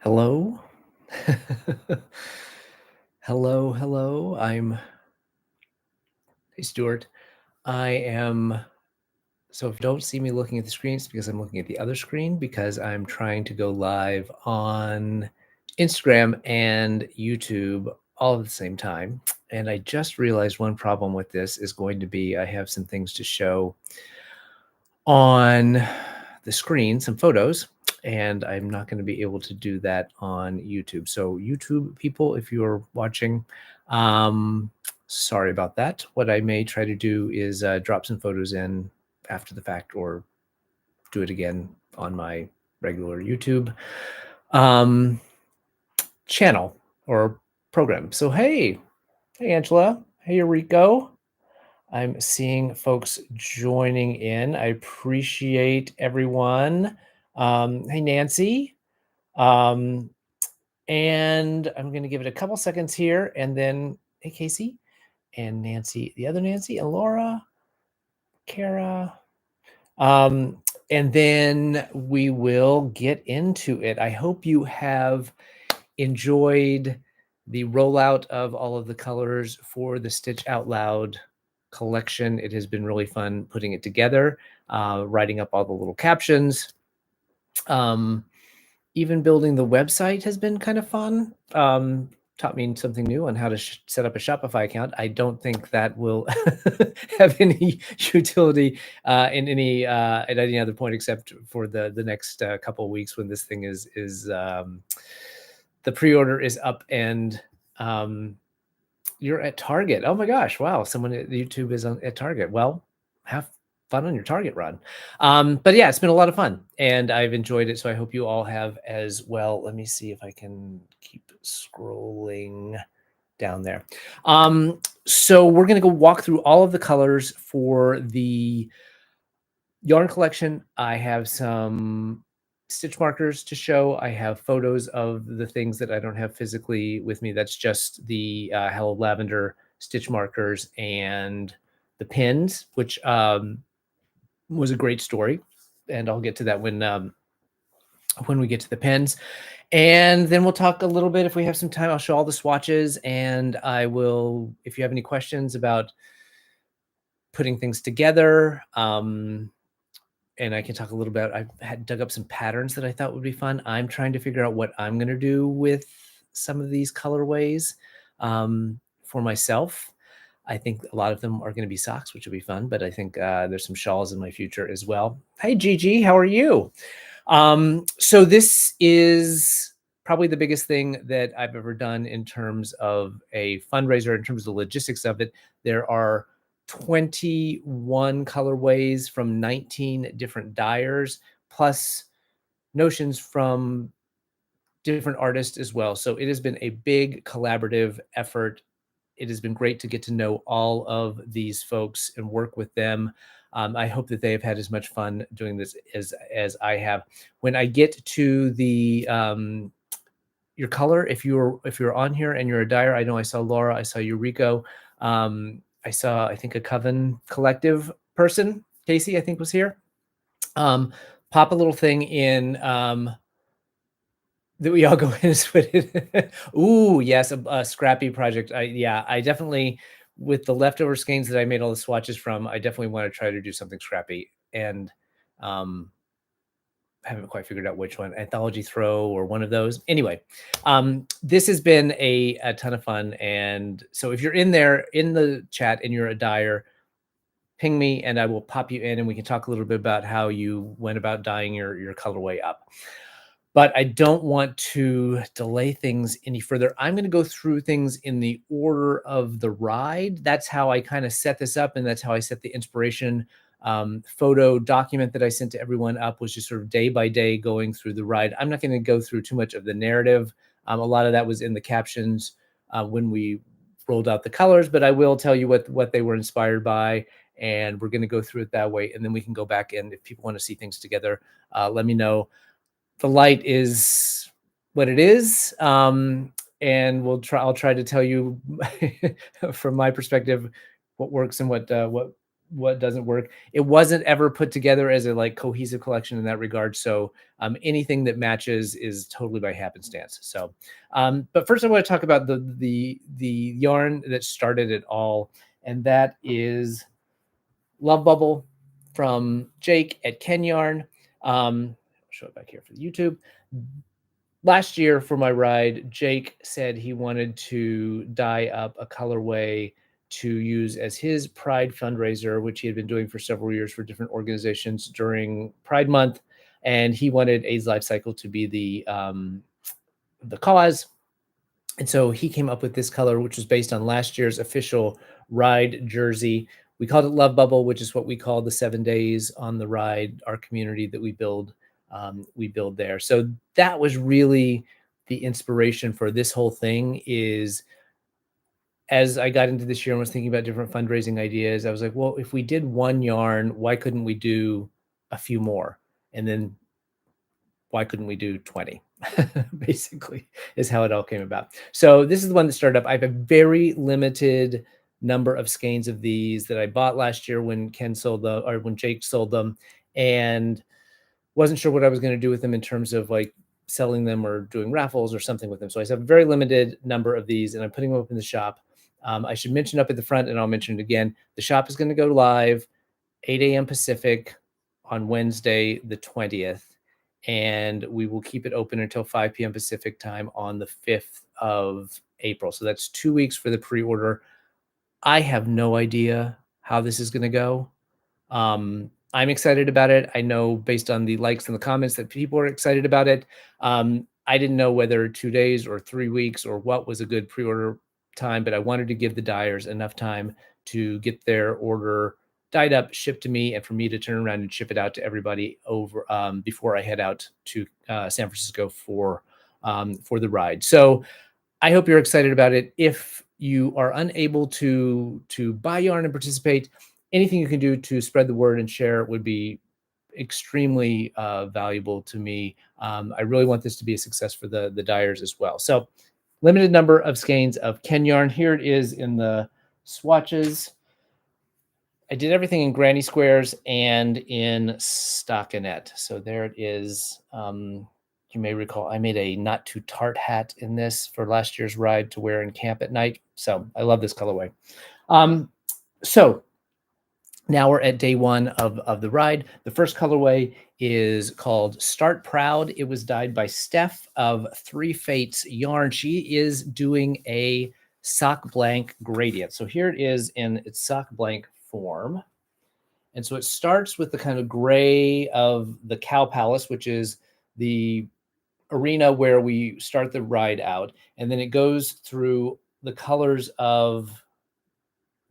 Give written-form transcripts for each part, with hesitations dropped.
Hello. Hello, hello. Hey, Stuart. I am, so if you don't see me looking at the screen, it's because I'm looking at the other screen because I'm trying to go live on Instagram and YouTube all at the same time. And I just realized one problem with this is going to be I have some things to show on the screen, some photos, and I'm not going to be able to do that on YouTube. So YouTube people, if you're watching, sorry about that. What I may try to do is drop some photos in after the fact or do it again on my regular YouTube channel or program. So, hey, Angela. Hey, Rico. I'm seeing folks joining in. I appreciate everyone. Hey, Nancy. Um, and I'm going to give it a couple seconds here. And then, hey, Casey and Nancy, the other Nancy, and Laura, Kara. And then we will get into it. I hope you have enjoyed the rollout of all of the colors for the Stitch Out Loud collection. It has been really fun putting it together, writing up all the little captions. Even building the website has been kind of fun. Taught me something new on how to set up a Shopify account. I don't think that will have any utility at any other point except for the next couple of weeks when this thing is the pre-order is up and you're at Target. Oh my gosh. Wow. Someone at YouTube is at Target. Well, have fun on your Target run. But yeah, it's been a lot of fun and I've enjoyed it. So I hope you all have as well. Let me see if I can keep scrolling down there. So we're going to go walk through all of the colors for the yarn collection. I have some stitch markers to show. I have photos of the things that I don't have physically with me. That's just the Hello Lavender stitch markers and the pins, which was a great story. And I'll get to that when we get to the pins. And then we'll talk a little bit, if we have some time, I'll show all the swatches and I will, if you have any questions about putting things together, and I can talk a little bit. I've dug up some patterns that I thought would be fun. I'm trying to figure out what I'm going to do with some of these colorways for myself. I think a lot of them are going to be socks, which will be fun, but I think there's some shawls in my future as well. Hey, Gigi, how are you? So this is probably the biggest thing that I've ever done in terms of a fundraiser, in terms of the logistics of it. There are 21 colorways from 19 different dyers, plus notions from different artists as well. So it has been a big collaborative effort. It has been great to get to know all of these folks and work with them. I hope that they have had as much fun doing this as I have. When I get to the your color, if you're on here and you're a dyer, I know I saw Laura, I saw Eureka, I saw, I think, a Coven Collective person, Casey, I think, was here. Pop a little thing in that we all go in and split it. Ooh, yes, a scrappy project. I definitely, with the leftover skeins that I made all the swatches from, I definitely want to try to do something scrappy. And haven't quite figured out which one, Anthology Throw or one of those. Anyway, this has been a ton of fun. And so if you're in there in the chat and you're a dyer, ping me and I will pop you in and we can talk a little bit about how you went about dyeing your colorway up. But I don't want to delay things any further. I'm going to go through things in the order of the ride. That's how I kind of set this up, and that's how I set the inspiration photo document that I sent to everyone up, was just sort of day by day going through the ride. I'm not going to go through too much of the narrative. A lot of that was in the captions when we rolled out the colors, but I will tell you what they were inspired by, and we're going to go through it that way. And then we can go back, and if people want to see things together, let me know. The light is what it is, and I'll try to tell you from my perspective what works and what what doesn't work. It wasn't ever put together as a like cohesive collection in that regard. So anything that matches is totally by happenstance. So, but first I want to talk about the yarn that started it all, and that is Love Bubble from Jake at Ken Yarn. I'll show it back here for the YouTube. Last year for my ride, Jake said he wanted to dye up a colorway to use as his Pride fundraiser, which he had been doing for several years for different organizations during Pride Month. And he wanted AIDS Lifecycle to be the cause. And so he came up with this color, which was based on last year's official ride jersey. We called it Love Bubble, which is what we call the 7 days on the ride, our community that we build there. So that was really the inspiration for this whole thing. Is as I got into this year and was thinking about different fundraising ideas, I was like, well, if we did one yarn, why couldn't we do a few more? And then why couldn't we do 20? Basically, is how it all came about. So this is the one that started up. I have a very limited number of skeins of these that I bought last year when when Jake sold them, and wasn't sure what I was going to do with them in terms of like selling them or doing raffles or something with them. So I have a very limited number of these, and I'm putting them up in the shop. I should mention up at the front, and I'll mention it again. The shop is going to go live 8 a.m. Pacific on Wednesday, the 20th. And we will keep it open until 5 p.m. Pacific time on the 5th of April. So that's 2 weeks for the pre-order. I have no idea how this is going to go. I'm excited about it. I know based on the likes and the comments that people are excited about it. I didn't know whether 2 days or 3 weeks or what was a good pre-order time, but I wanted to give the dyers enough time to get their order dyed up, shipped to me, and for me to turn around and ship it out to everybody over before I head out to San Francisco for the ride. So I hope you're excited about it. If you are unable to buy yarn and participate, anything you can do to spread the word and share would be extremely valuable to me. I really want this to be a success for the dyers as well. So limited number of skeins of Ken yarn. Here it is in the swatches. I did everything in granny squares and in stockinette. So there it is. You may recall I made a not too tart hat in this for last year's ride to wear in camp at night. So I love this colorway. So now we're at day one of the ride. The first colorway is called Start Proud. It was dyed by Steph of Three Fates Yarn. She is doing a sock blank gradient. So here it is in its sock blank form. And so it starts with the kind of gray of the Cow Palace, which is the arena where we start the ride out. And then it goes through the colors of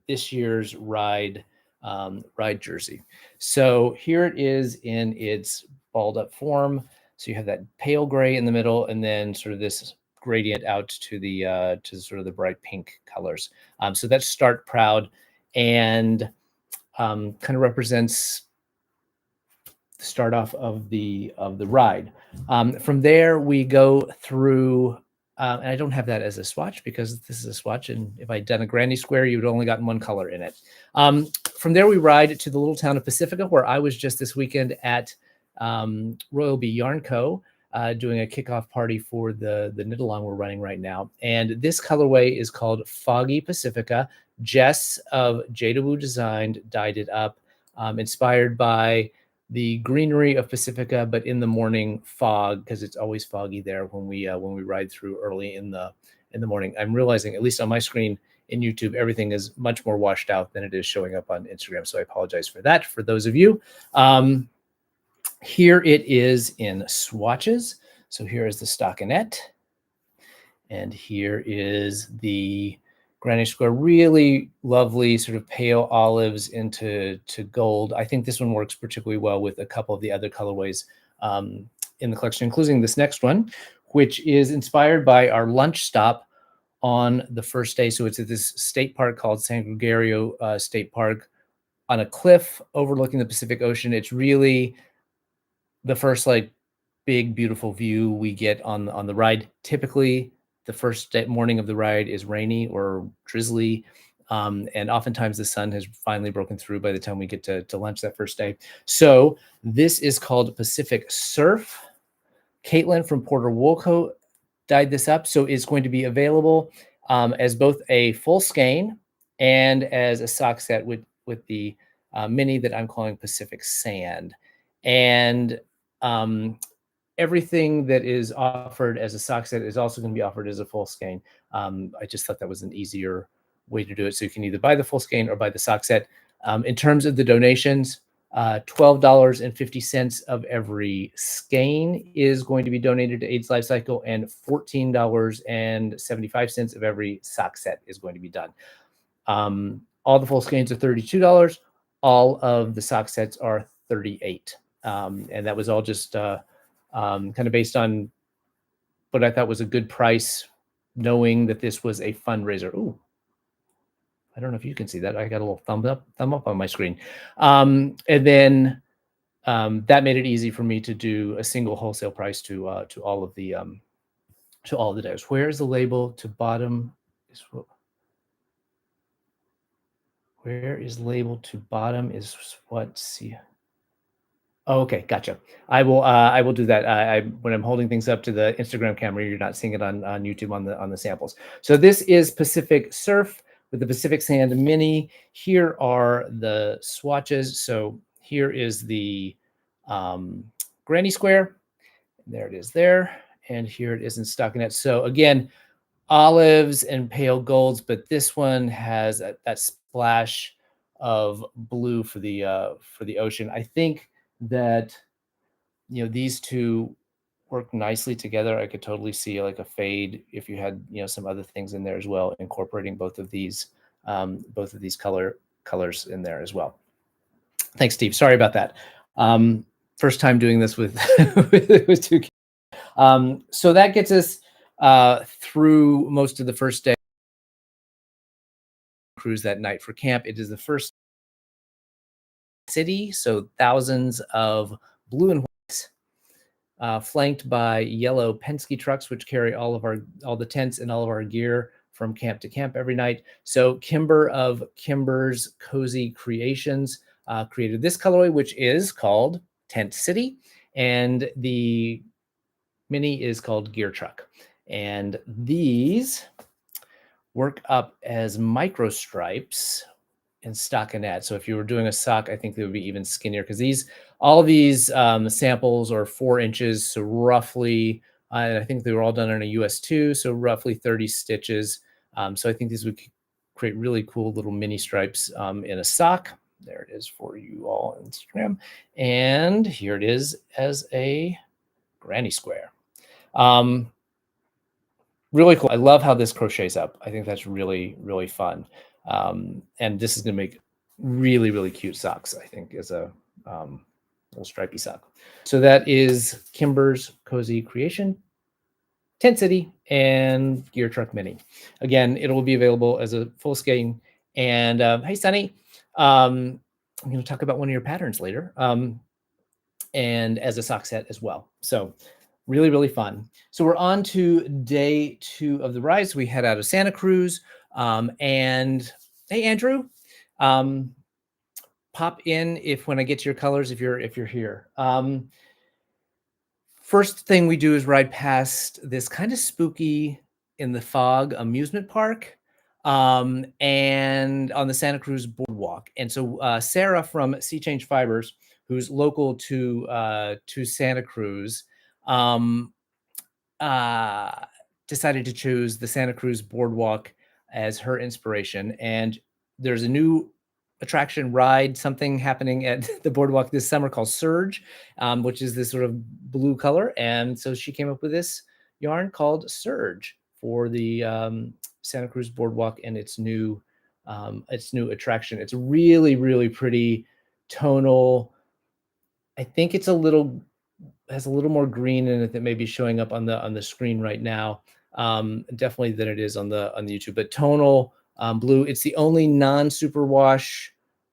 this year's ride jersey. So here it is in its balled up form. So you have that pale gray in the middle, and then sort of this gradient out to the sort of the bright pink colors. So that's Start Proud, and kind of represents the start off of the ride. From there we go through. And I don't have that as a swatch because this is a swatch. And if I'd done a granny square, you would only gotten one color in it. From there, we ride to the little town of Pacifica, where I was just this weekend at Royal Bee Yarn Co. Doing a kickoff party for the knit along we're running right now. And this colorway is called Foggy Pacifica. Jess of Jada Woo Designed dyed it up, inspired by the greenery of Pacifica, but in the morning fog, because it's always foggy there when we ride through early in the morning. I'm realizing, at least on my screen in YouTube, everything is much more washed out than it is showing up on Instagram. So I apologize for that for those of you. Here it is in swatches. So here is the stockinette, and here is the granny square. Really lovely sort of pale olives into gold. I think this one works particularly well with a couple of the other colorways in the collection, including this next one, which is inspired by our lunch stop on the first day. So it's at this state park called San Gregorio State Park on a cliff overlooking the Pacific Ocean. It's really the first like big, beautiful view we get on the ride. Typically, the first morning of the ride is rainy or drizzly. And oftentimes the sun has finally broken through by the time we get to lunch that first day. So this is called Pacific Surf. Caitlin from Porter Woolco dyed this up. So it's going to be available as both a full skein and as a sock set with the mini that I'm calling Pacific Sand. And everything that is offered as a sock set is also going to be offered as a full skein. I just thought that was an easier way to do it. So you can either buy the full skein or buy the sock set. In terms of the donations, $12.50 of every skein is going to be donated to AIDS Lifecycle, and $14.75 of every sock set is going to be done. All the full skeins are $32. All of the sock sets are $38. And that was all just kind of based on what I thought was a good price, knowing that this was a fundraiser. Ooh, I don't know if you can see that. I got a little thumb up on my screen. And then that made it easy for me to do a single wholesale price to all of the dyers. Where's the label to bottom? Where is label to bottom is what see. Oh, okay, gotcha. I will do that. When I'm holding things up to the Instagram camera, you're not seeing it on YouTube on the samples. So this is Pacific Surf with the Pacific Sand Mini. Here are the swatches. So here is the granny square. There it is there. And here it is in stockinette. So again, olives and pale golds, but this one has that splash of blue for the ocean. I think that these two work nicely together. I could totally see like a fade if you had some other things in there as well, incorporating both of these colors in there as well. Thanks, Steve. Sorry about that. First time doing this with with two. So that gets us through most of the first day cruise that night for camp. It is the first city, so thousands of blue and white, flanked by yellow Penske trucks, which carry all the tents and all of our gear from camp to camp every night. So Kimber of Kimber's Cozy Creations created this colorway, which is called Tent City, and the mini is called Gear Truck. And these work up as micro stripes in stockinette. So if you were doing a sock, I think they would be even skinnier because all these samples are 4 inches, so roughly, and I think they were all done on a US 2, so roughly 30 stitches. So I think these would create really cool little mini stripes in a sock. There it is for you all on Instagram. And here it is as a granny square. Really cool. I love how this crochets up. I think that's really, really fun. And this is going to make really, really cute socks, I think, as a little stripy sock. So that is Kimber's Cozy Creation, Tent City, and Gear Truck Mini. Again, it will be available as a full skein. And hey, Sunny, I'm going to talk about one of your patterns later, and as a sock set as well. So really, really fun. So we're on to day 2 of the ride. So we head out of Santa Cruz. And hey, Andrew, pop in when I get to your colors, if you're here. First thing we do is ride past this kind of spooky in the fog amusement park, and on the Santa Cruz boardwalk. And so Sarah from Sea Change Fibers, who's local to Santa Cruz, decided to choose the Santa Cruz boardwalk as her inspiration. And there's a new attraction ride, something happening at the boardwalk this summer called Surge, which is this sort of blue color. And so she came up with this yarn called Surge for the Santa Cruz boardwalk and its new attraction. It's really, really pretty tonal. I think it's has a little more green in it that may be showing up on the screen right now, definitely than it is on the YouTube. But tonal blue. It's the only non-superwash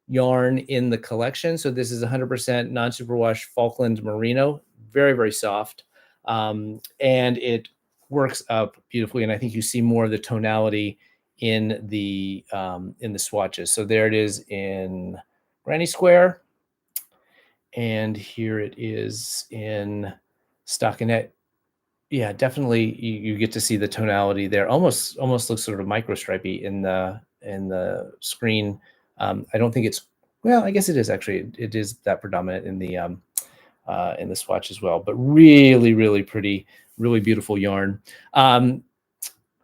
yarn in the collection. So this is 100% non-superwash Falkland merino, very, very soft, and it works up beautifully. And I think you see more of the tonality in the swatches. So there it is in Granny Square, and here it is in Stockinette. Yeah, definitely you get to see the tonality there. Almost looks sort of micro stripy in the screen. I don't think it's, well, I guess it is actually. It is that predominant in the swatch as well. But really, really pretty, really beautiful yarn.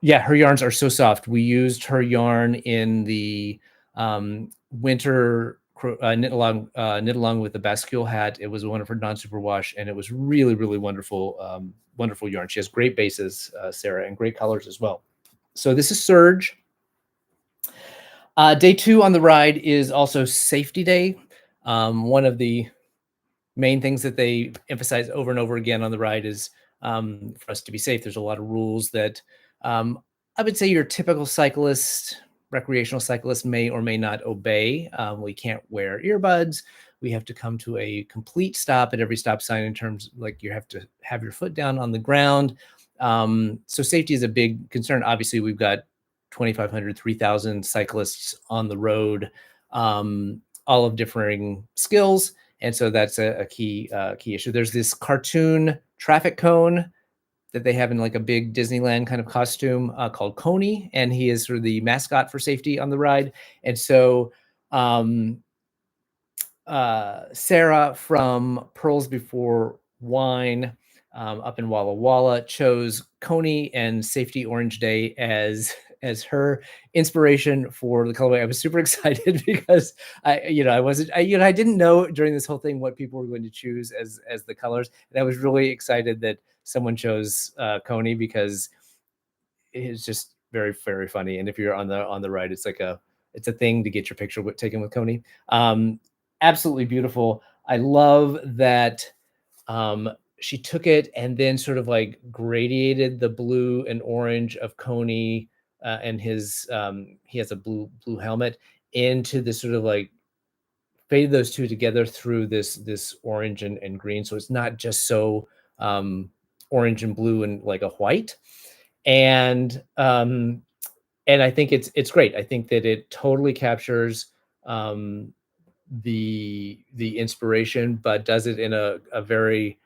Yeah, her yarns are so soft. We used her yarn in the winter knit along with the Bascule hat. It was one of her non-superwash, and it was really, really wonderful, wonderful yarn. She has great bases, Sarah, and great colors as well. So this is Surge. Day 2 on the ride is also safety day. One of the main things that they emphasize over and over again on the ride is for us to be safe. There's a lot of rules that I would say your typical cyclist, recreational cyclist, may or may not obey. We can't wear earbuds. We have to come to a complete stop at every stop sign in terms like you have to have your foot down on the ground. So safety is a big concern. Obviously, we've got 2,500, 3,000 cyclists on the road, all of differing skills. And so that's a key issue. There's this cartoon traffic cone that they have in like a big Disneyland kind of costume called Coney, and he is sort of the mascot for safety on the ride. And so Sarah from Pearls Before Wine up in Walla Walla chose Coney and Safety Orange Day as her inspiration for the colorway. I was super excited because I didn't know during this whole thing what people were going to choose as the colors. And I was really excited that someone chose Coney because it's just very, very funny. And if you're on the ride, it's a thing to get your picture taken with Coney. Absolutely beautiful. I love that she took it and then sort of like gradiated the blue and orange of Coney and his he has a blue helmet into this sort of like faded those two together through this orange and green. So it's not just so orange and blue and like a white. And I think it's great. I think that it totally captures the inspiration, but does it in a very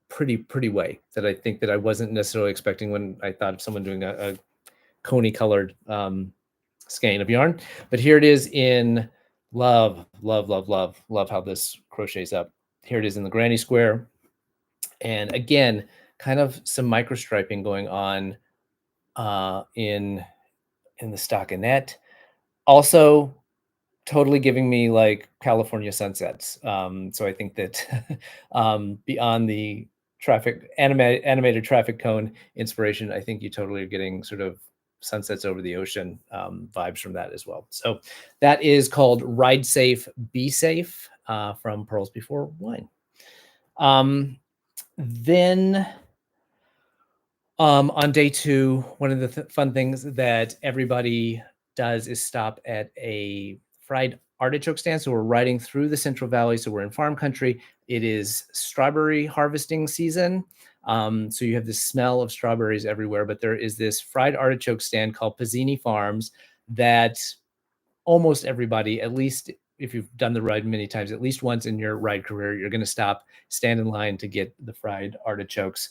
pretty way that I think that I wasn't necessarily expecting when I thought of someone doing a Coney colored skein of yarn. But here it is in love how this crochets up. Here it is in the granny square. And again, kind of some micro striping going on in the stockinette. Also, totally giving me like California sunsets. So I think that beyond the animated traffic cone inspiration, I think you totally are getting sort of sunsets over the ocean vibes from that as well. So that is called Ride Safe, Be Safe from Pearls Before Wine. Then on day 2, one of the fun things that everybody does is stop at a fried artichoke stand. So we're riding through the Central Valley. So we're in farm country. It is strawberry harvesting season. So you have the smell of strawberries everywhere, but there is this fried artichoke stand called Pizzini Farms that almost everybody, at least if you've done the ride many times, at least once in your ride career, you're going to stop, stand in line to get the fried artichokes.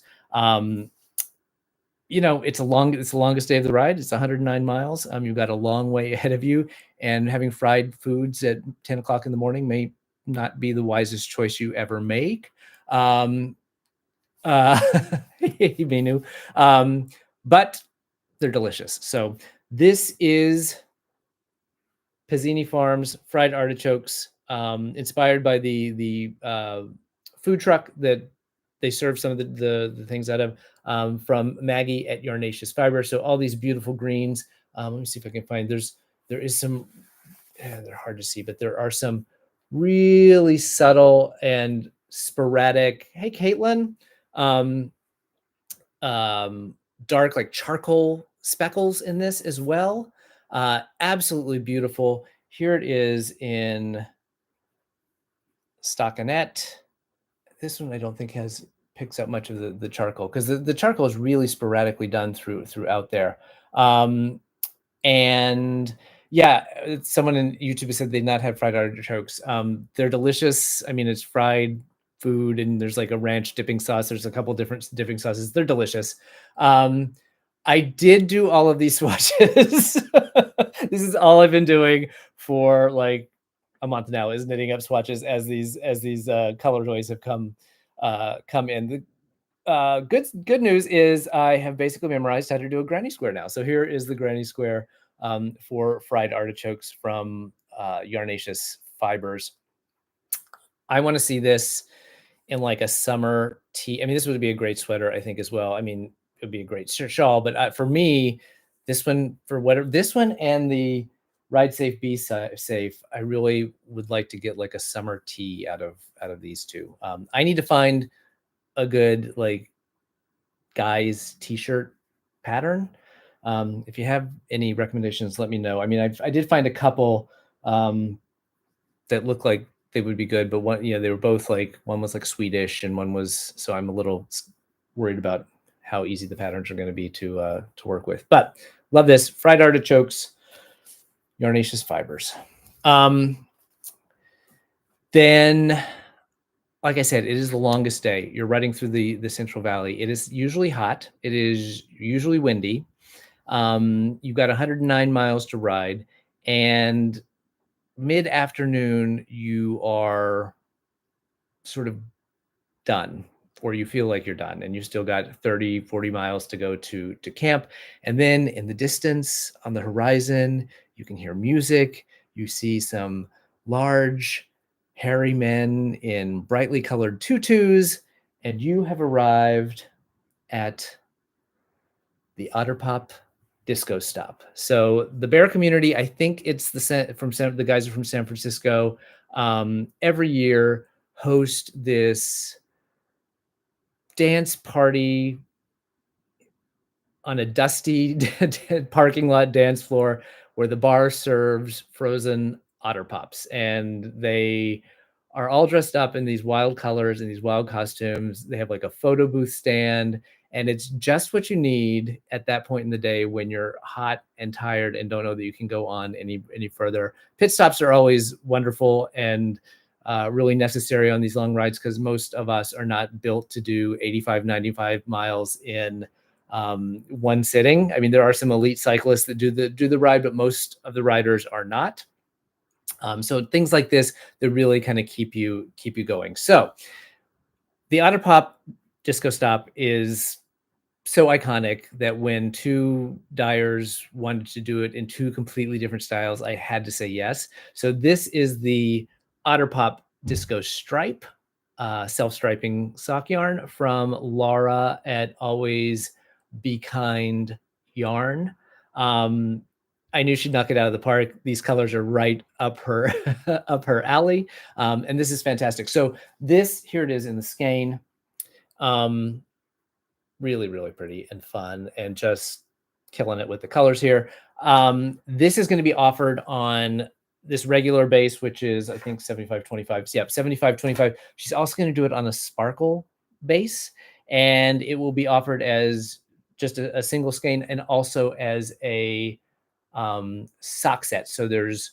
It's the longest day of the ride. It's 109 miles. You've got a long way ahead of you, and having fried foods at 10 o'clock in the morning may not be the wisest choice you ever make. Menu, but they're delicious. So this is Pizzini Farms fried artichokes, inspired by the food truck that they serve some of the things out of, from Maggie at Yarnaceous Fiber. So all these beautiful greens. Let me see if I can find. There is some. They're hard to see, but there are some really subtle and sporadic. Hey, Caitlin. Dark like charcoal speckles in this as well. Absolutely beautiful. Here it is in stockinette. This one I don't think picks up much of the charcoal, because the charcoal is really sporadically done throughout there. And yeah, someone in YouTube said they've not had fried artichokes. They're delicious. I mean, it's fried food, and there's like a ranch dipping sauce. There's a couple different dipping sauces. They're delicious. Um, I did do all of these swatches. This is all I've been doing for like a month now, is knitting up swatches as these colorways have come in. Good news is I have basically memorized how to do a granny square now. So here is the granny square for fried artichokes from Yarnaceous Fibers. I want to see this in like a summer tee. I mean, this would be a great sweater, I think, as well. I mean, it would be a great shawl, but for me, this one, for whatever, this one and the Ride Safe, Be Safe, I really would like to get like a summer tee out of these two. I need to find a good like guys t-shirt pattern. If you have any recommendations, let me know. I mean, I did find a couple that look like they would be good, but one, they were both like, one was like Swedish and one was, so I'm a little worried about how easy the patterns are going to be to work with. But love this fried artichokes, Yarnaceous Fibers. Then, like I said, it is the longest day. You're riding through the Central Valley. It is usually hot. It is usually windy. You've got 109 miles to ride, and mid-afternoon, you are sort of done, or you feel like you're done, and you still got 30, 40 miles to go to camp. And then in the distance on the horizon, you can hear music. You see some large, hairy men in brightly colored tutus, and you have arrived at the Otter Pop Disco Stop. So the bear community, I think it's the guys are from San Francisco. Every year host this dance party on a dusty parking lot dance floor where the bar serves frozen otter pops, and they are all dressed up in these wild colors and these wild costumes. They have like a photo booth stand, and it's just what you need at that point in the day when you're hot and tired and don't know that you can go on any further. Pit stops are always wonderful and really necessary on these long rides, because most of us are not built to do 85, 95 miles in one sitting. I mean, there are some elite cyclists that do the ride, but most of the riders are not. So things like this that really kind of keep you going. So the Otter Pop Disco Stop is so iconic that when two dyers wanted to do it in two completely different styles, I had to say yes. So this is the Otter Pop Disco Stripe, self-striping sock yarn from Laura at Always Be Kind Yarn. I knew she'd knock it out of the park. These colors are right up her up her alley, and this is fantastic. So this, here it is in the skein. Really, really pretty and fun, and just killing it with the colors here. This is going to be offered on this regular base, which is, I think, 75-25. So, yeah, 75-25. She's also going to do it on a sparkle base, and it will be offered as just a single skein and also as a sock set. So there's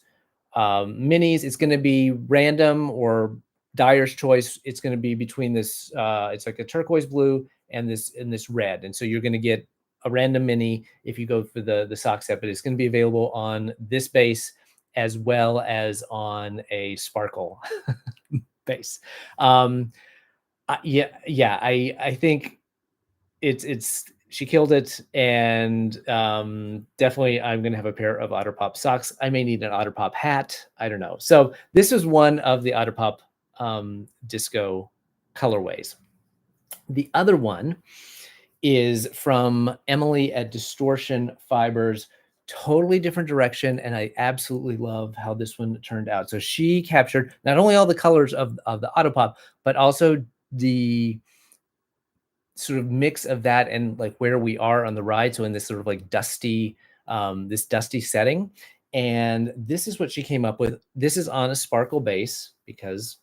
minis. It's going to be random or dyer's choice. It's going to be between this, it's like a turquoise blue and this red. And so you're going to get a random mini if you go for the sock set, but it's going to be available on this base as well as on a sparkle base. Yeah, I think it's she killed it, and definitely I'm gonna have a pair of Otter Pop socks. I may need an Otter Pop hat. I don't know. So this is one of the Otter Pop disco colorways. The other one is from Emily at Distortion Fibers. Totally different direction, and I absolutely love how this one turned out. So she captured not only all the colors of the Otter Pop, but also the sort of mix of that and like where we are on the ride. So in this sort of like dusty, this dusty setting. And this is what she came up with. This is on a sparkle base because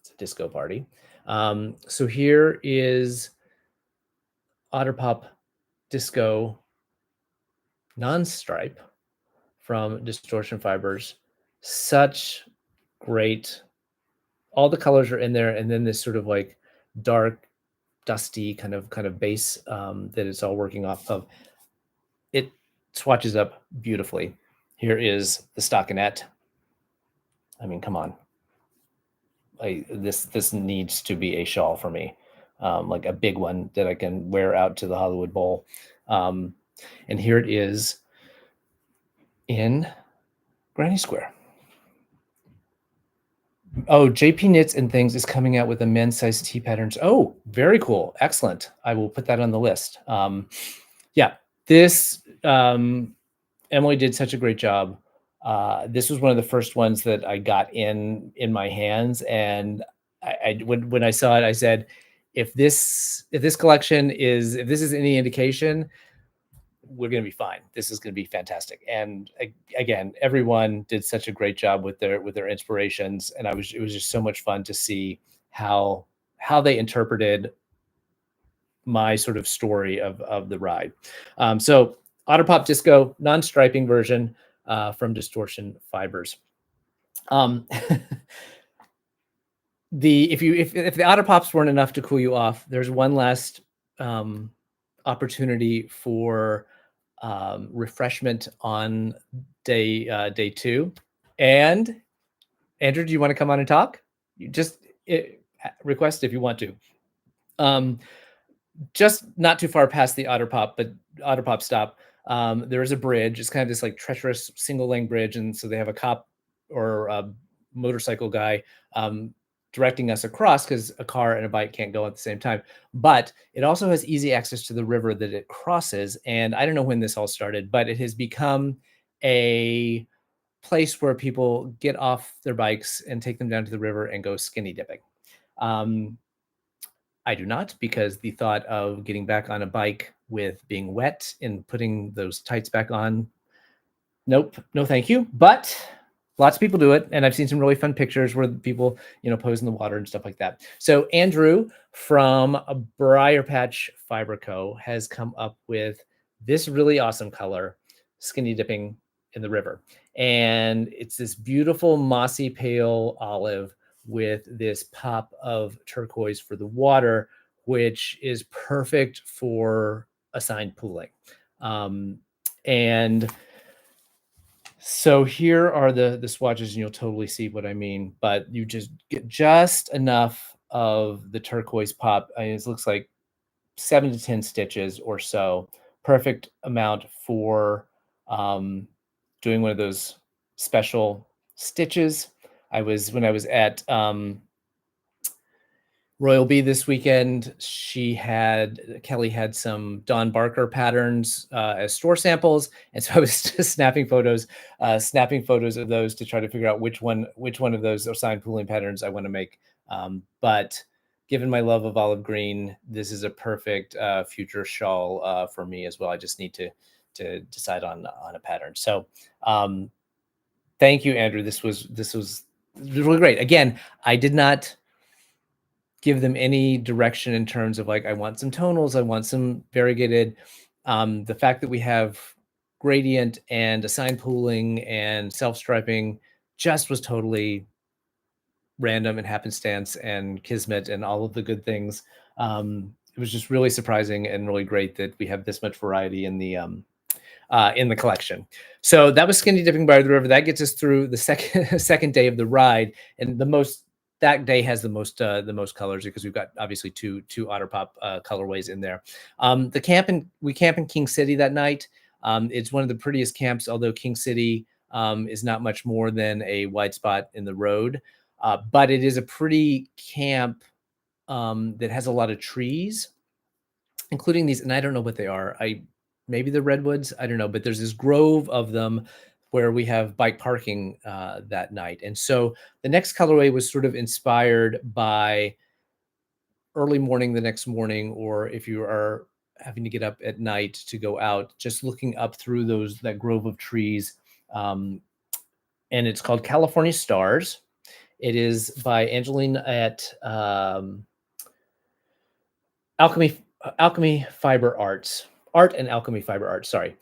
it's a disco party. So here is Otter Pop Disco non-stripe from Distortion Fibers. Such great, all the colors are in there, and then this sort of like dark, dusty kind of base that it's all working off of. It swatches up beautifully. Here is the stockinette. I mean, come on. This needs to be a shawl for me, like a big one that I can wear out to the Hollywood Bowl. And here it is in Granny Square. Oh, JP Knits and Things is coming out with a men's size tee patterns. Oh, very cool. Excellent. I will put that on the list. Yeah, this Emily did such a great job. This was one of the first ones that I got in my hands, and when I saw it, I said, if this collection is, if this is any indication, we're going to be fine. This is going to be fantastic. And again, everyone did such a great job with their inspirations, and it was just so much fun to see how they interpreted my sort of story of the ride. So Otter Pop Disco non-striping version from Distortion Fibers. If the Otter Pops weren't enough to cool you off, there's one last opportunity for refreshment on day 2. And Andrew, do you want to come on and talk? You just request if you want to. Just not too far past the Otter Pop stop, there is a bridge. It's kind of this like treacherous single lane bridge, and so they have a cop or a motorcycle guy directing us across because a car and a bike can't go at the same time. But it also has easy access to the river that it crosses. And I don't know when this all started, but it has become a place where people get off their bikes and take them down to the river and go skinny dipping. I do not, because the thought of getting back on a bike with being wet and putting those tights back on, nope, no thank you. But lots of people do it, and I've seen some really fun pictures where people, pose in the water and stuff like that. So Andrew from Briar Patch Fiber Co. has come up with this really awesome color, skinny dipping in the river. And it's this beautiful mossy pale olive with this pop of turquoise for the water, which is perfect for assigned pooling. And so here are the swatches, and you'll totally see what I mean, but you just get just enough of the turquoise pop. I mean, it looks like 7 to 10 stitches or so. Perfect amount for doing one of those special stitches. When I was at Royal Bee this weekend, Kelly had some Don Barker patterns as store samples, and so I was just snapping photos of those to try to figure out which one of those assigned pooling patterns I want to make. But given my love of olive green, this is a perfect future shawl for me as well. I just need to decide on a pattern. So thank you, Andrew. This was really great. Again, I did not give them any direction in terms of like, I want some tonals, I want some variegated. The fact that we have gradient and assigned pooling and self-striping just was totally random and happenstance and kismet and all of the good things. It was just really surprising and really great that we have this much variety in the collection. So that was Skinny Dipping by the River. That gets us through the second day of the ride, and that day has the most colors because we've got obviously two Otter Pop colorways in there. We camp in King City that night. It's one of the prettiest camps, although King City is not much more than a wide spot in the road. But it is a pretty camp that has a lot of trees, including these, and I don't know what they are. Maybe the redwoods, I don't know, but there's this grove of them where we have bike parking that night. And so the next colorway was sort of inspired by early morning the next morning, or if you are having to get up at night to go out, just looking up through that grove of trees. And it's called California Stars. It is by Angeline at Alchemy Fiber Arts. art and alchemy fiber art. Sorry.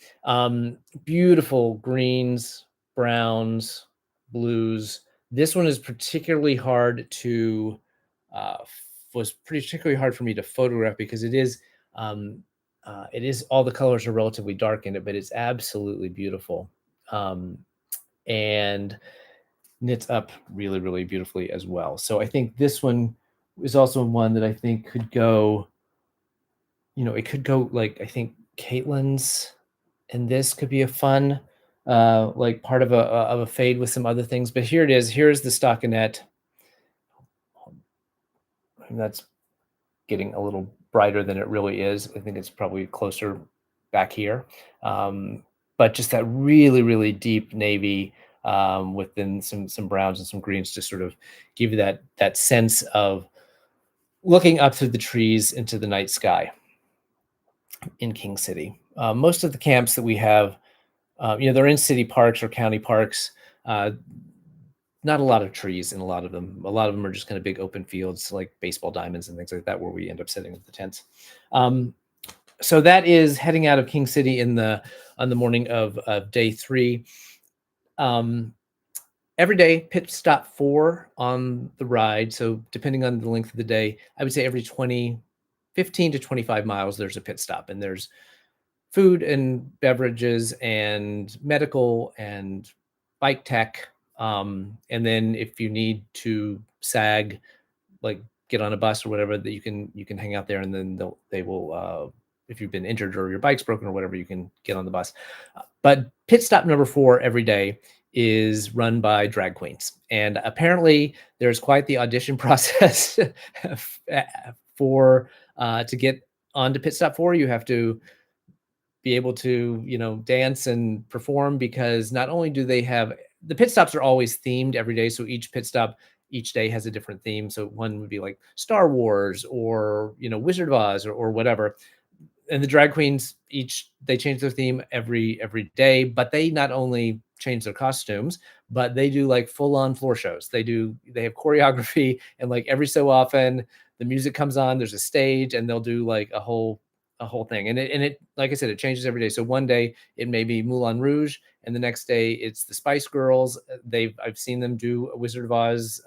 Beautiful greens, browns, blues. This one is particularly hard to uh, was particularly hard for me to photograph because it is all the colors are relatively dark in it, but it's absolutely beautiful. Um, and knits up really, really beautifully as well. So I think this one is also one that I think could go, it could go like, I think Caitlin's and this could be a fun, like part of a fade with some other things. But here it is. Here's the stockinette. And that's getting a little brighter than it really is. I think it's probably closer back here. But just that really, really deep navy within some browns and some greens to sort of give you that sense of looking up through the trees into the night sky in King City. Most of the camps that we have, they're in city parks or county parks. Uh, Not a lot of trees in a lot of them. A lot of them are just kind of big open fields like baseball diamonds and things like that where we end up setting up the tents. So that is heading out of King City on the morning of day 3. Every day, pit stop 4 on the ride. So depending on the length of the day, I would say every 15 to 25 miles, there's a pit stop, and there's food and beverages and medical and bike tech. And then if you need to sag, like get on a bus or whatever, that you can hang out there, and then they will if you've been injured or your bike's broken or whatever, you can get on the bus. But pit stop number 4 every day is run by drag queens, and apparently there's quite the audition process for to get onto pit stop 4. You have to be able to dance and perform, because not only do they have the pit stops are always themed every day, so each pit stop each day has a different theme. So one would be like Star Wars or Wizard of Oz or whatever. And the drag queens they change their theme every day, but they not only change their costumes, but they do like full on floor shows. They have choreography, and like every so often the music comes on, there's a stage, and they'll do like a whole thing. And it like I said, it changes every day. So one day it may be Moulin Rouge, and the next day it's the Spice Girls. I've seen them do a Wizard of Oz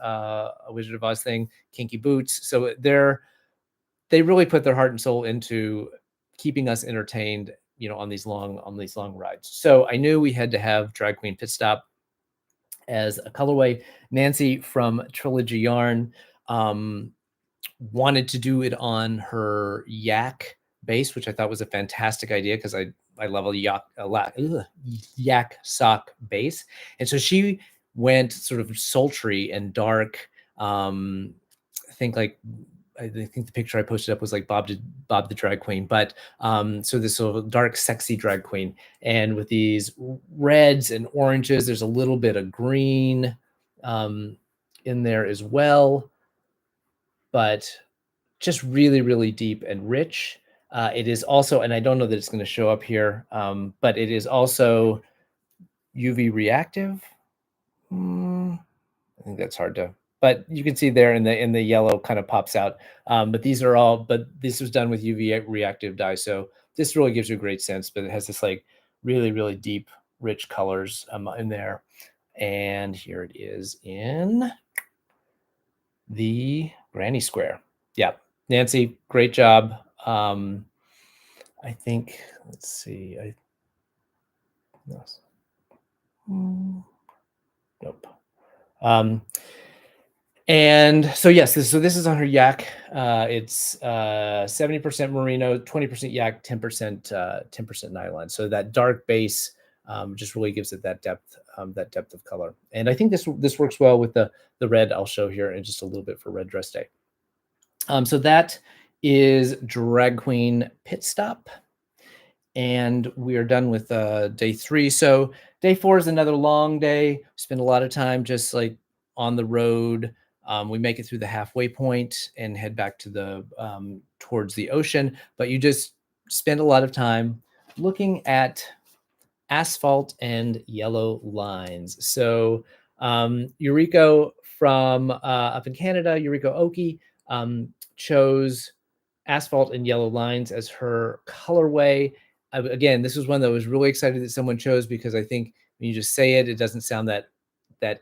thing, Kinky Boots. So they really put their heart and soul into keeping us entertained, on these long rides. So I knew we had to have Drag Queen Pit Stop as a colorway. Nancy from Trilogy Yarn wanted to do it on her yak base, which I thought was a fantastic idea because I love yak sock base. And so she went sort of sultry and dark. I think the picture I posted up was like Bob the drag queen, but so this sort of dark, sexy drag queen, and with these reds and oranges, there's a little bit of green in there as well, but just really, really deep and rich. It is also, and I don't know that it's going to show up here, but it is also UV reactive. I think that's hard to, but you can see there in the yellow kind of pops out. But this was done with UV reactive dye. So this really gives you a great sense, but it has this like really, really deep, rich colors in there. And here it is in the granny square. Yeah. Nancy, great job. I think, let's see. Nope. And so yes, this is on her yak. It's 70% merino, 20% yak, 10% nylon. So that dark base just really gives it that depth of color. And I think this works well with the red. I'll show here in just a little bit for Red Dress Day. So that is Drag Queen Pit Stop, and we are done with day 3. So day 4 is another long day. Spend a lot of time just like on the road. We make it through the halfway point and head back to towards the ocean, but you just spend a lot of time looking at asphalt and yellow lines. So Eureka from up in Canada, Eureka Oki, chose asphalt and yellow lines as her colorway. again, this was one that I was really excited that someone chose because I think when you just say it, it doesn't sound that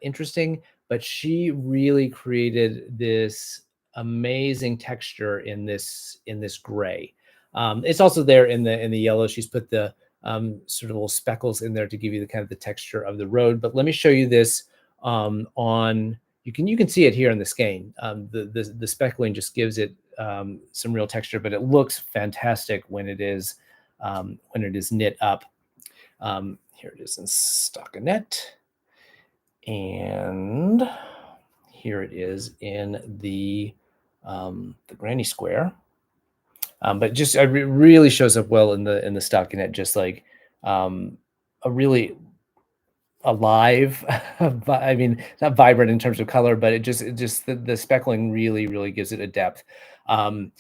interesting. But she really created this amazing texture in this gray. It's also there in the yellow. She's put the sort of little speckles in there to give you the kind of the texture of the road. But let me show you this on. You can see it here in the skein. The speckling just gives it some real texture, but it looks fantastic when it is knit up. Here it is in stockinette, and here it is in the granny square. But just it really shows up well in the stockinette, just like a really alive. I mean, not vibrant in terms of color, but it just the speckling really gives it a depth. Um,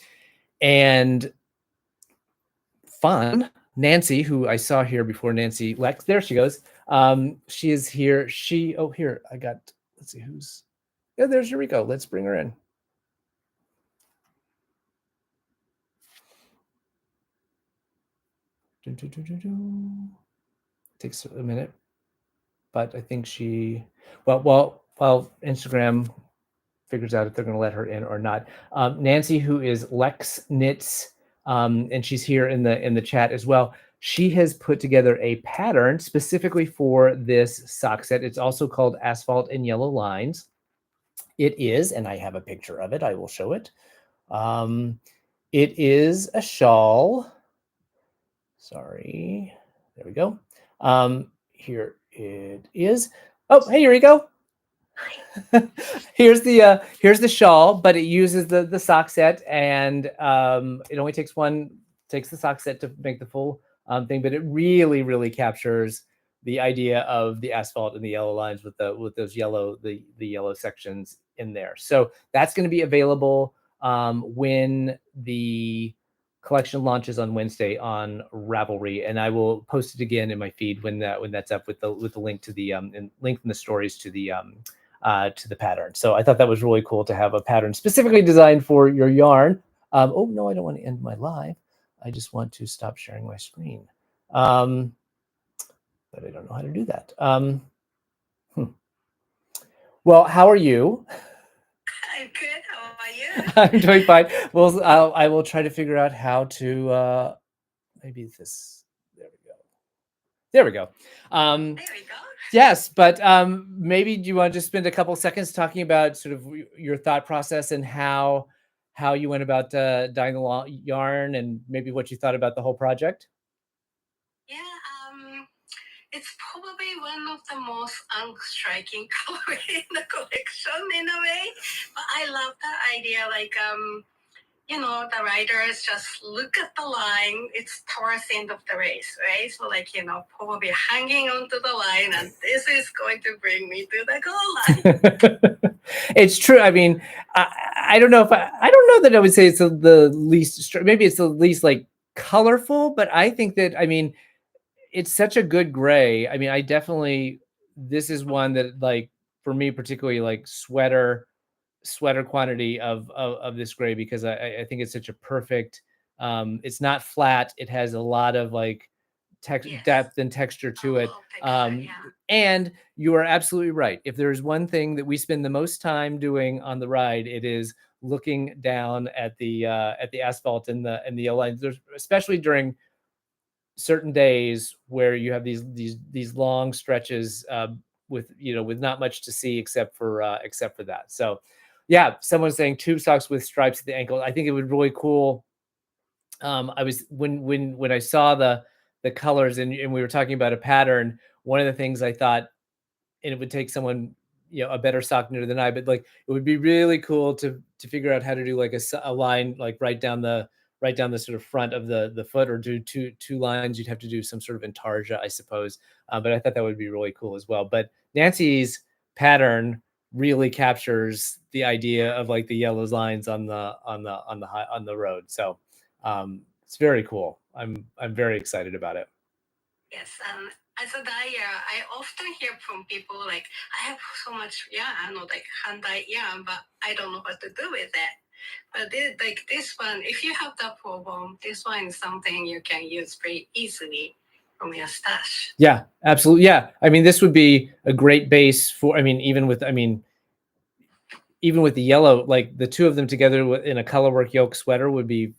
and fun. Nancy, who I saw here before, Nancy Lex, there she goes. She is here. Oh, here, I got, let's see who's, yeah, there's Eureka. Let's bring her in. Takes a minute, but I think while Instagram figures out if they're going to let her in or not. Nancy, who is Lex Knits, and she's here in the chat as well. She has put together a pattern specifically for this sock set. It's also called Asphalt in Yellow Lines. It is, and I have a picture of it. I will show it. It is a shawl. Sorry, there we go. Here it is. Oh, hey, here you go. Here's the shawl, but it uses the sock set, and it only takes the sock set to make the full thing, but it really captures the idea of the asphalt and the yellow lines with those the yellow sections in there. So that's going to be available when the collection launches on Wednesday on Ravelry, and I will post it again in my feed when that's up with the link to the link in the stories to the pattern. So I thought that was really cool to have a pattern specifically designed for your yarn. Oh no, I don't want to end my live. I just want to stop sharing my screen. But I don't know how to do that. Well, how are you? I'm good. How are you? I'm doing fine. Well, I will try to figure out how to maybe this. There we go. There we go. There we go. Yes, but maybe do you want to just spend a couple seconds talking about sort of your thought process and how you went about dyeing the yarn and maybe what you thought about the whole project? Yeah, it's probably one of the most unstriking color in the collection in a way. But I love that idea. Like, the riders just look at the line. It's towards the end of the race, right? So, like, probably hanging onto the line, and this is going to bring me to the goal line. It's true. I mean, I don't know if I don't know that I would say it's the least. Maybe it's the least like colorful, but I think that it's such a good gray. I mean, I definitely this is one that like for me particularly like sweater quantity of this gray because I think it's such a perfect. It's not flat. It has a lot of like Yes. depth and texture to it. Yeah. And you are absolutely right. If there's one thing that we spend the most time doing on the ride, it is looking down at the asphalt and the yellow lines. There's, especially during certain days where you have these long stretches with with not much to see except for that. So yeah, someone's saying tube socks with stripes at the ankle. I think it would be really cool. I was when I saw the colors and we were talking about a pattern. One of the things I thought, and it would take someone a better sock knitter than I, but like it would be really cool to figure out how to do like a line like right down the sort of front of the foot, or do two lines. You'd have to do some sort of intarsia, I suppose. But I thought that would be really cool as well. But Nancy's pattern really captures the idea of like the yellow lines on the road. So it's very cool. I'm very excited about it. Yes, as a dyer, I often hear from people like, I have so much yarn, like hand dyed yarn, but I don't know what to do with it. But this one, if you have that problem, this one is something you can use very easily from your stash. Yeah, absolutely. Yeah. I mean, this would be a great base for, I mean, even with the yellow, like the two of them together in a colorwork yoke sweater would be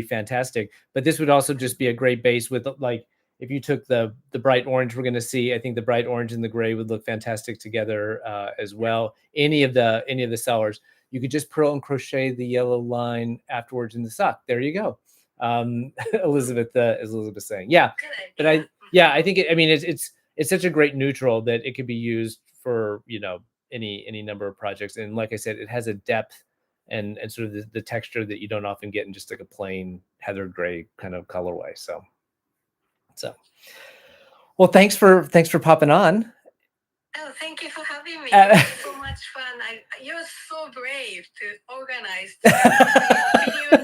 fantastic. But this would also just be a great base with, like, if you took the bright orange we're going to see, I think the bright orange and the gray would look fantastic together as well. Any of the sellers, you could just purl and crochet the yellow line afterwards in the sock. There you go. Elizabeth saying, yeah. But I think I mean, it's such a great neutral that it could be used for, any number of projects. And like I said, it has a depth and sort of the texture that you don't often get in just like a plain heather gray kind of colorway. So well, thanks for popping on. Oh, thank you for having me. It was so much fun. You're so brave to organize video and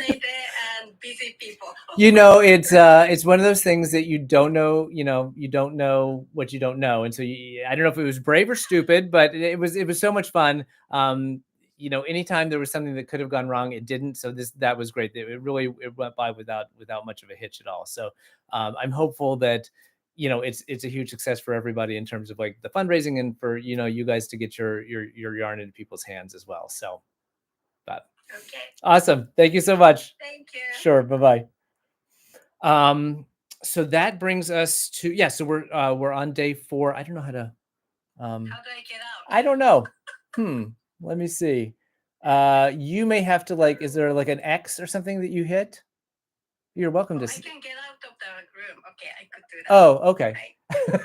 busy people. It's one of those things that you don't know. You don't know what you don't know, and so I don't know if it was brave or stupid, but it was so much fun. Anytime there was something that could have gone wrong, it didn't. So that was great. It went by without much of a hitch at all. So I'm hopeful that it's a huge success for everybody in terms of like the fundraising and for you guys to get your yarn into people's hands as well. So, but okay, awesome. Thank you so much. Thank you. Sure. Bye bye. So that brings us to so we're on day 4. I don't know how to. How do I get out? I don't know. Let me see. You may have to is there like an X or something that you hit? You're welcome to. I can get out of the room. Okay, I could do that. Oh, okay. Right. Thank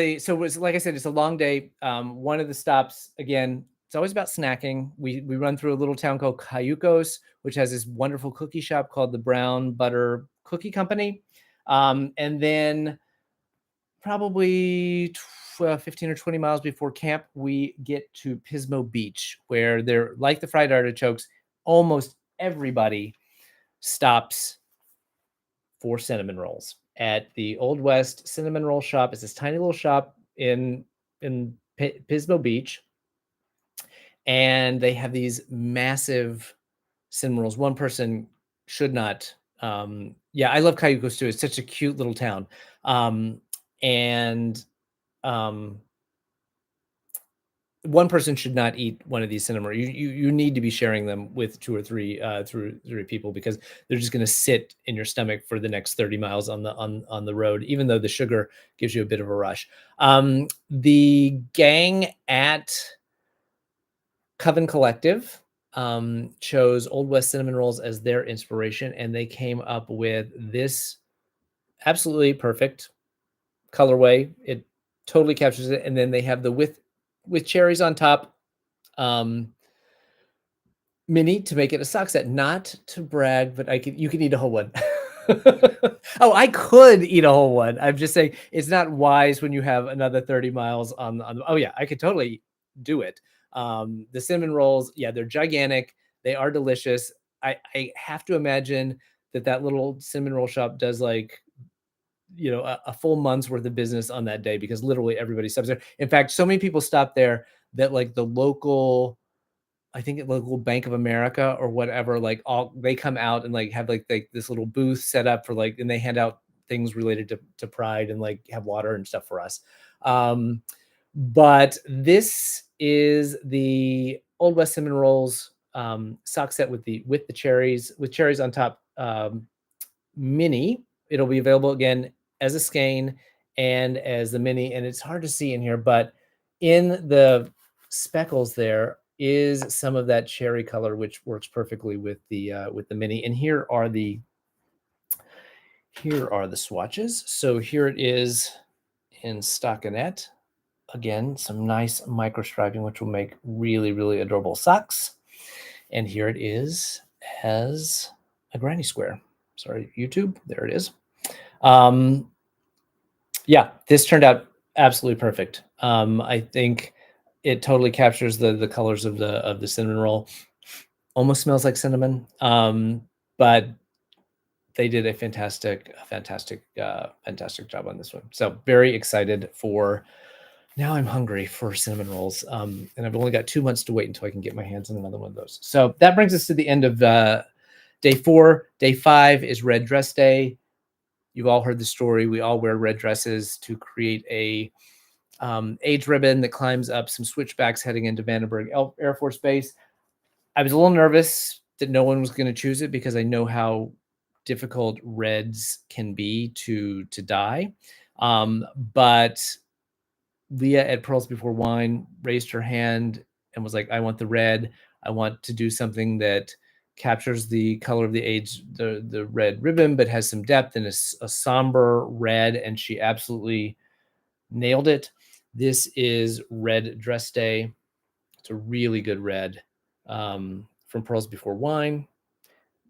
you. So it was, like I said, it's a long day. One of the stops, again, it's always about snacking. We run through a little town called Cayucos, which has this wonderful cookie shop called the Brown Butter Cookie Company. And then probably 15 or 20 miles before camp, we get to Pismo Beach, where they're like the fried artichokes. Almost everybody stops for cinnamon rolls at the Old West Cinnamon Roll Shop. It's this tiny little shop in Pismo Beach, and they have these massive cinnamon rolls. One person should not. I love Cayucos too. It's such a cute little town. One person should not eat one of these cinnamon rolls. You need to be sharing them with 2 or 3 three people, because they're just going to sit in your stomach for the next 30 miles on the road, even though the sugar gives you a bit of a rush. The gang at Coven Collective chose Old West cinnamon rolls as their inspiration, and they came up with this absolutely perfect colorway. It totally captures it. And then they have the with cherries on top mini to make it a sock set. Not to brag, but you can eat a whole one. Oh, I could eat a whole one. I'm just saying it's not wise when you have another 30 miles on oh yeah, I could totally do it. The cinnamon rolls, they're gigantic. They are delicious. I have to imagine that little cinnamon roll shop does like a full month's worth of business on that day, because literally everybody stops there. In fact, so many people stop there that like the local, I think local Bank of America or whatever, like they come out and like have like this little booth set up for and they hand out things related to Pride and like have water and stuff for us. But this is the Old West cinnamon rolls sock set with the cherries on top mini. It'll be available again as a skein and as the mini, and it's hard to see in here, but in the speckles there is some of that cherry color, which works perfectly with the mini. And here are the swatches. So here it is in stockinette. Again, some nice micro striping, which will make really, really adorable socks. And here it is as a granny square. Sorry, YouTube. There it is. This turned out absolutely perfect. I think it totally captures the colors of the cinnamon roll. Almost smells like cinnamon, but they did a fantastic job on this one. So very excited for Now I'm hungry for cinnamon rolls, and I've only got 2 months to wait until I can get my hands on another one of those. So that brings us to the end of day 4. Day 5 is red dress day. You've all heard the story. We all wear red dresses to create a age ribbon that climbs up some switchbacks heading into Vandenberg Air Force Base. I was a little nervous that no one was going to choose it because I know how difficult reds can be to dye. But Leah at Pearls Before Wine raised her hand and was like, I want the red. I want to do something that captures the color of the age, the red ribbon, but has some depth and is a somber red. And she absolutely nailed it. This is Red Dress Day. It's a really good red from Pearls Before Wine,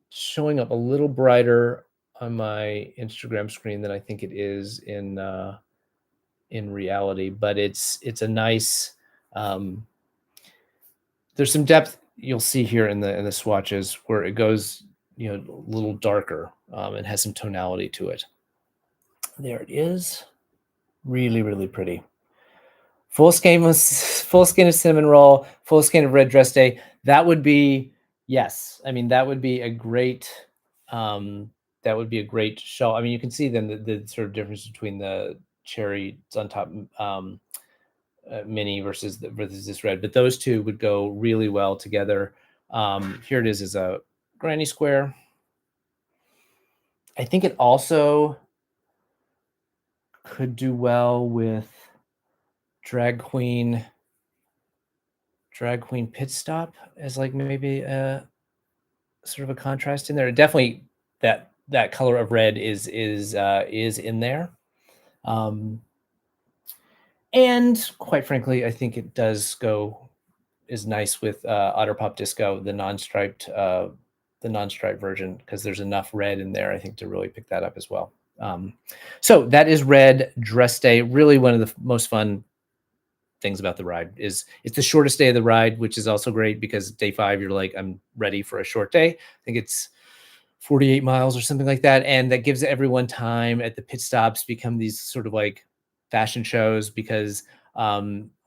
showing up a little brighter on my Instagram screen than I think it is in reality, but it's a nice there's some depth you'll see here in the swatches where it goes, a little darker and has some tonality to it. There it is. Really, really pretty. Full skein of cinnamon roll, full skein of red dress day. That would be, yes. I mean, that would be a great show. I mean, you can see then the sort of difference between the cherry on top mini versus this red, but those two would go really well together. Here it is as a granny square. I think it also could do well with drag queen pit stop as like maybe a sort of a contrast in there. Definitely that color of red is in there. And quite frankly, I think it is nice with Otter Pop Disco, the non-striped version, because there's enough red in there, I think, to really pick that up as well. So that is Red Dress Day. Really one of the most fun things about the ride is it's the shortest day of the ride, which is also great because day 5, you're like, I'm ready for a short day. I think it's 48 miles or something like that. And that gives everyone time at the pit stops, become these sort of like fashion shows because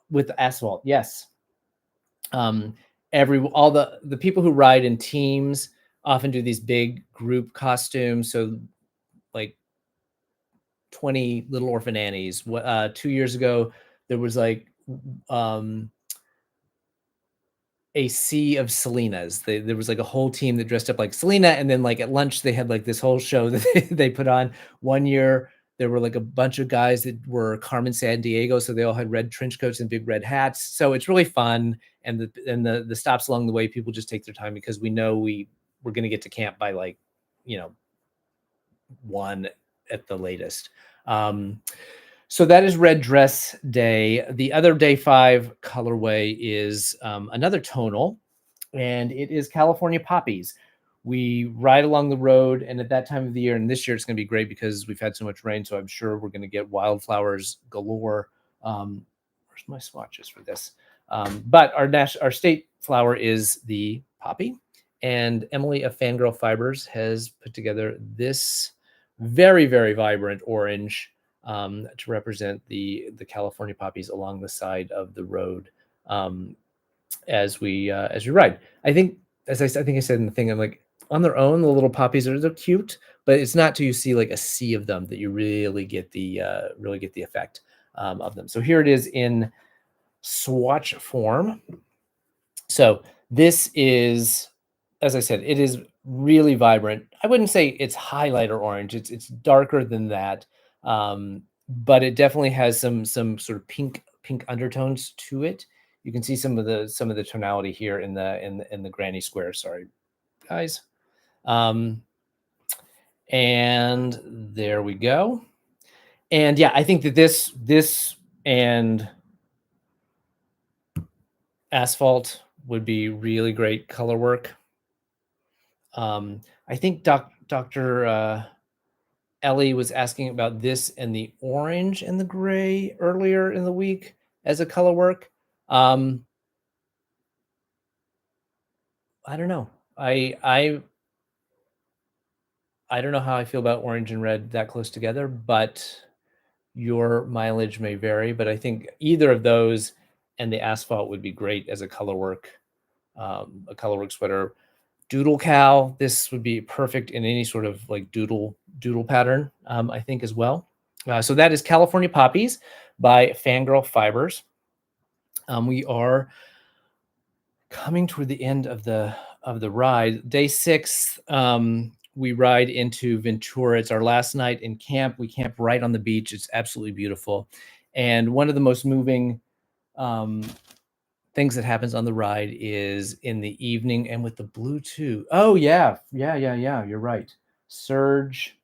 with asphalt, yes. All the people who ride in teams often do these big group costumes. So like 20 Little Orphan Annies. 2 years ago, there was like a sea of Selenas. There was like a whole team that dressed up like Selena, and then like at lunch they had like this whole show that they put on. One year there were like a bunch of guys that were Carmen Sandiego, so they all had red trench coats and big red hats. So it's really fun, and the stops along the way, people just take their time because we know we're going to get to camp by like 1 at the latest. So that is Red Dress Day. The other day 5 colorway is another tonal, and it is California Poppies. We ride along the road, and at that time of the year, and this year it's going to be great because we've had so much rain, so I'm sure we're going to get wildflowers galore. Where's my swatches for this? But our state flower is the poppy, and Emily of Fangirl Fibers has put together this very, very vibrant orange to represent the California poppies along the side of the road as we ride. I think, I think I said in the thing, I'm like, on their own, the little poppies they're cute, but it's not till you see like a sea of them that you really get the effect of them. So here it is in swatch form. So this is, as I said, it is really vibrant. I wouldn't say it's highlighter orange. It's darker than that, but it definitely has some sort of pink undertones to it. You can see some of the tonality here in the granny square. Sorry, guys. And there we go. And yeah, I think that this and asphalt would be really great color work. I think Dr. Ellie was asking about this and the orange and the gray earlier in the week as a color work. I don't know. I don't know how I feel about orange and red that close together, but Your mileage may vary, but I think either of those and the asphalt would be great as a colorwork sweater. Doodle cow, this would be perfect in any sort of like doodle pattern, I think as well. So that is California Poppies by Fangirl Fibers. We are coming toward the end of the ride. Day 6, we ride into Ventura. It's our last night in camp. We camp right on the beach. It's absolutely beautiful. And one of the most moving things that happens on the ride is in the evening and with the blue too. Oh yeah. You're right. Surge.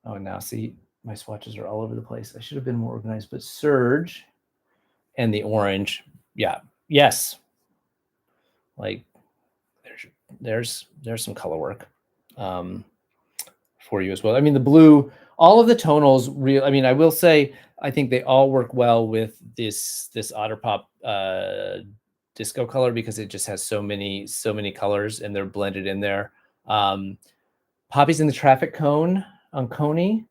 Oh, now see, my swatches are all over the place. I should have been more organized, but Surge and the orange. Yeah. Yes. Like there's some color work for you as well. I mean, the blue, all of the tonals real. I mean, I will say, I think they all work well with this Otter Pop disco color because it just has so many colors and they're blended in there. Poppies in the Traffic Cone on Coney.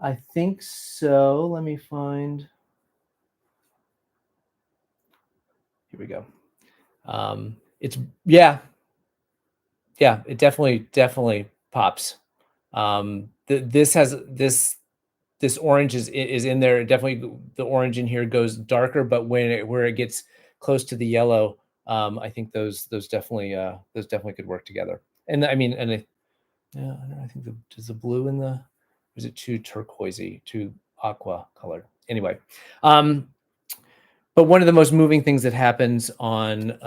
I think so. Let me find. Here we go. It's it definitely pops. This orange is in there. Definitely the orange in here goes darker, but where it gets close to the yellow, I think those definitely could work together. And I mean, and I think does the blue in the, is it too turquoisey, too aqua colored? Anyway, but one of the most moving things that happens on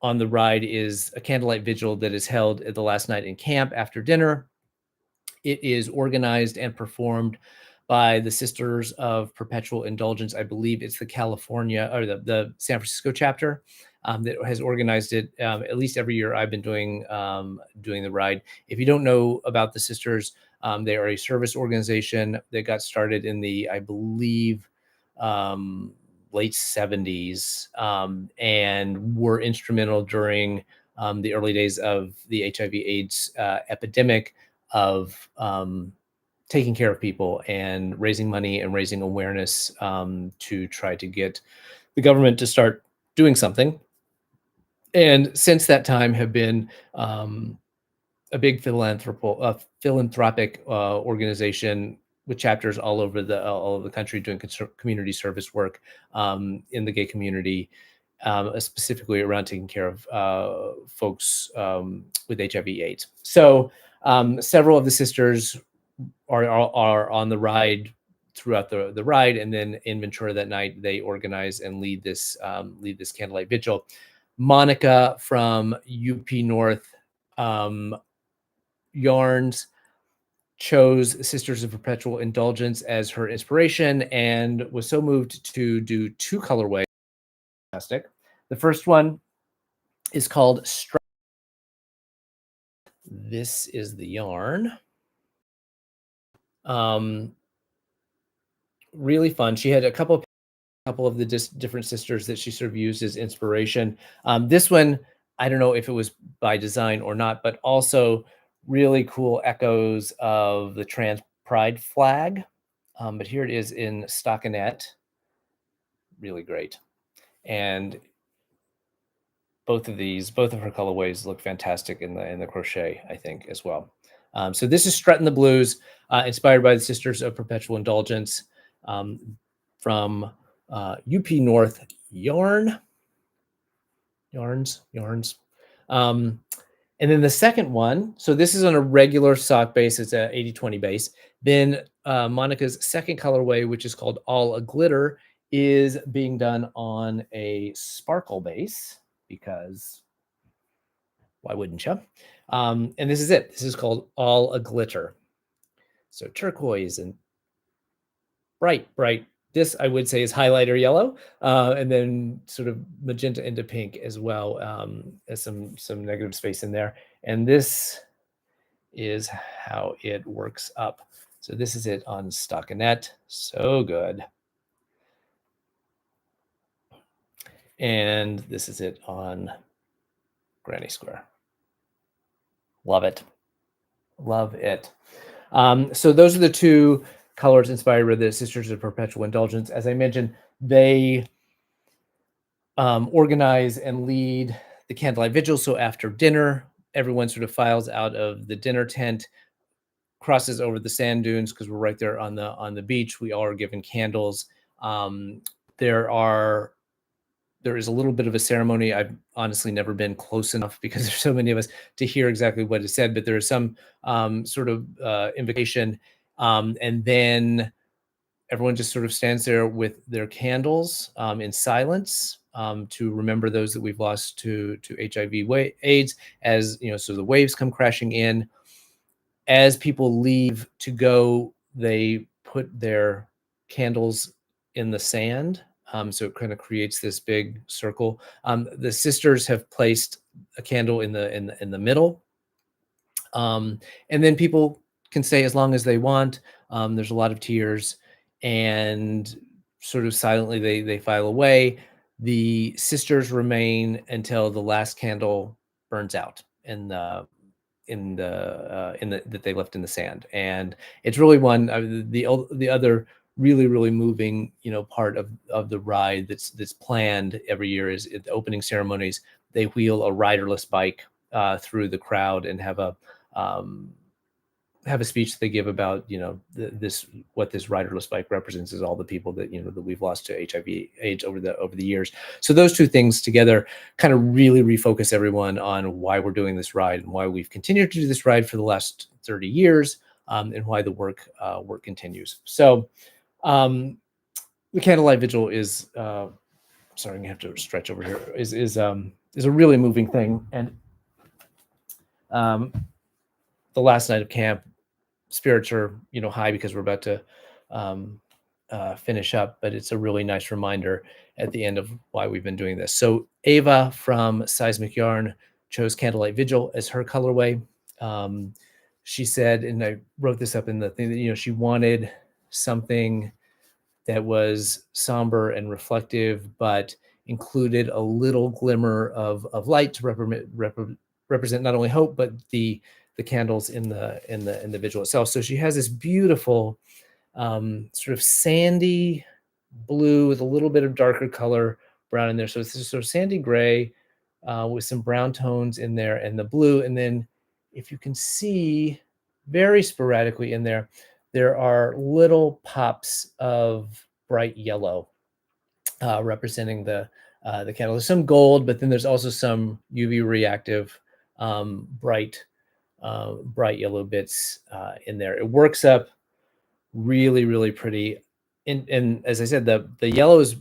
the ride is a candlelight vigil that is held at the last night in camp after dinner. It is organized and performed by the Sisters of Perpetual Indulgence. I believe it's the California or the San Francisco chapter that has organized it. At least every year I've been doing the ride. If you don't know about the Sisters, they are a service organization that got started in the, I believe, late 70s and were instrumental during the early days of the HIV/AIDS epidemic of taking care of people and raising money and raising awareness to try to get the government to start doing something. And since that time have been a big philanthropic organization with chapters all over the country doing community service work in the gay community, specifically around taking care of folks with HIV/AIDS. So several of the sisters are on the ride throughout the ride, and then in Ventura that night they organize and lead this candlelight vigil. Monica from UP North Yarns chose Sisters of Perpetual Indulgence as her inspiration and was so moved to do 2 colorways. Fantastic. The first one is called This is the yarn. Really fun. She had a couple of the different sisters that she sort of used as inspiration. This one, I don't know if it was by design or not, but also really cool echoes of the trans pride flag. But here it is in stockinette. Really great. And both of her colorways look fantastic in the crochet, I think, as well. So this is Strutting the Blues, inspired by the Sisters of Perpetual Indulgence from UP North Yarns. And then the second one, so this is on a regular sock base. It's a 80/20 base. Then Monica's second colorway, which is called All a Glitter, is being done on a sparkle base because why wouldn't you? And this is it. This is called All a Glitter. So turquoise and bright. This I would say is highlighter yellow, and then sort of magenta into pink as well, as some negative space in there. And this is how it works up. So this is it on stockinette. So good. And this is it on granny square. Love it. So those are the 2 colors inspired by the Sisters of Perpetual Indulgence. As I mentioned, they organize and lead the candlelight vigil. So after dinner, everyone sort of files out of the dinner tent, crosses over the sand dunes because we're right there on the beach. We all are given candles. There is a little bit of a ceremony. I've honestly never been close enough because there's so many of us to hear exactly what is said, but there is some sort of invocation, and then everyone just sort of stands there with their candles in silence to remember those that we've lost to HIV/AIDS. As you know, so the waves come crashing in. As people leave to go, they put their candles in the sand. So it kind of creates this big circle. The sisters have placed a candle in the middle, and then people can stay as long as they want. There's a lot of tears, and sort of silently they file away. The sisters remain until the last candle burns out in the that they left in the sand. And it's really one the other really moving part of the ride that's planned every year is at the opening ceremonies. They wheel a riderless bike through the crowd and um, have a speech that they give about this what this riderless bike represents is all the people that that we've lost to HIV/AIDS over the years. So those two things together kind of really refocus everyone on why we're doing this ride and why we've continued to do this ride for the last 30 years, and why the work continues. So the candlelight vigil is sorry, I'm gonna have to stretch over here, is a really moving thing. And the last night of camp, spirits are high because we're about to finish up, but it's a really nice reminder at the end of why we've been doing this. So Ava from Seismic Yarn chose Candlelight Vigil as her colorway. She said, and I wrote this up in the thing, that she wanted something that was somber and reflective, but included a little glimmer of light to represent not only hope, but the candles in the vigil itself. So she has this beautiful sort of sandy blue with a little bit of darker color brown in there. So it's just sort of sandy gray with some brown tones in there and the blue. And then if you can see very sporadically in there, there are little pops of bright yellow representing the candle. There's some gold, but then there's also some UV reactive bright yellow bits in there. It works up really pretty. And as I said, the yellow is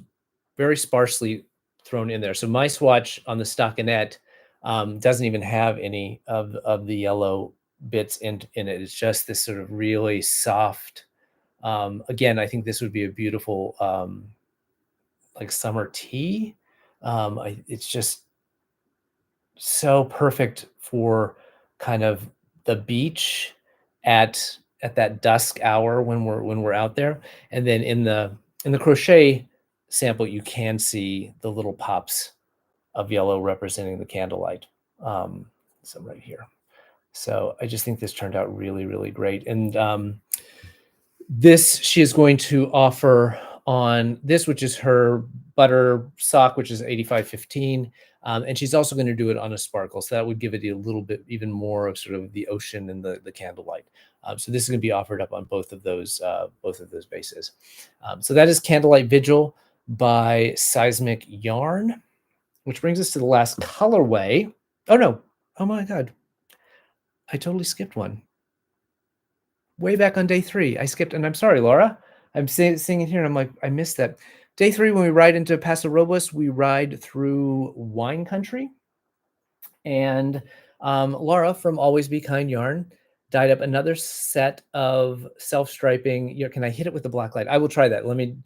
very sparsely thrown in there. So my swatch on the stockinette doesn't even have any of the yellow bits in it. It's just this sort of really soft. Again, I think this would be a beautiful like summer tea. It's just so perfect for kind of the beach at that dusk hour when we're out there. And then in the crochet sample, you can see the little pops of yellow representing the candlelight. So right here. So I just think this turned out really great. And this she is going to offer on this, which is her butter sock, which is 8515. And she's also going to do it on a sparkle. So that would give it a little bit even more of sort of the ocean and the candlelight. So this is going to be offered up on both of those bases. So that is Candlelight Vigil by Seismic Yarn, which brings us to the last colorway. Oh no, oh my God. I totally skipped one. Way back on day 3, I skipped, and I'm sorry, Laura. I'm seeing it here, and I'm like, I missed that. Day 3, when we ride into Paso Robles, we ride through wine country. And Laura from Always Be Kind Yarn dyed up another set of self-striping. Can I hit it with the black light? I will try that. Let me,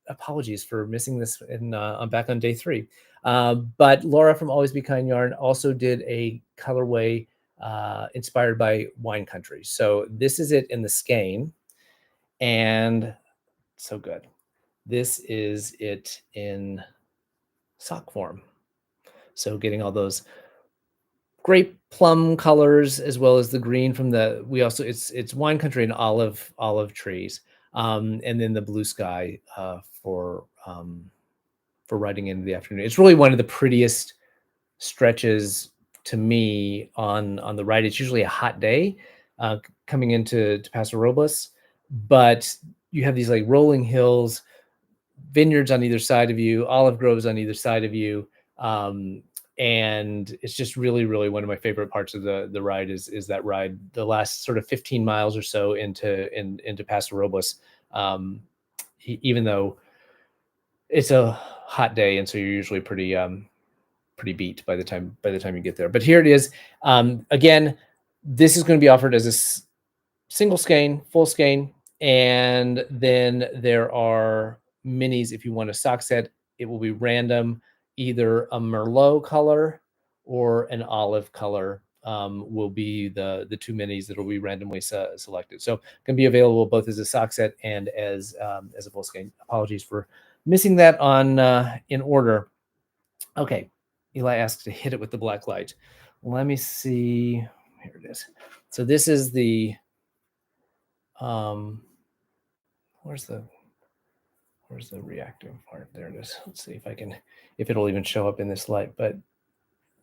apologies for missing this I'm back on day 3. But Laura from Always Be Kind Yarn also did a colorway inspired by wine country. So this is it in the skein, and so good. This is it in sock form. So getting all those grape plum colors, as well as the green from the, it's wine country and olive trees. And then the blue sky for riding into the afternoon. It's really one of the prettiest stretches to me on the ride. It's usually a hot day coming into Paso Robles, but you have these like rolling hills, vineyards on either side of you, olive groves on either side of you. And it's just really, really one of my favorite parts of the ride is that ride, the last sort of 15 miles or so into Paso Robles. Even though it's a hot day, and so you're usually pretty beat by the time you get there. But here it is. Again, this is going to be offered as a single skein, full skein, and then there are minis if you want a sock set. It will be random, either a Merlot color or an olive color will be the two minis that will be randomly selected. So can be available both as a sock set and as a full skein. Apologies for missing that on in order. Okay, Eli asked to hit it with the black light. Let me see. Here it is. So this is the where's the reactive part? There it is. Let's see if it'll even show up in this light, but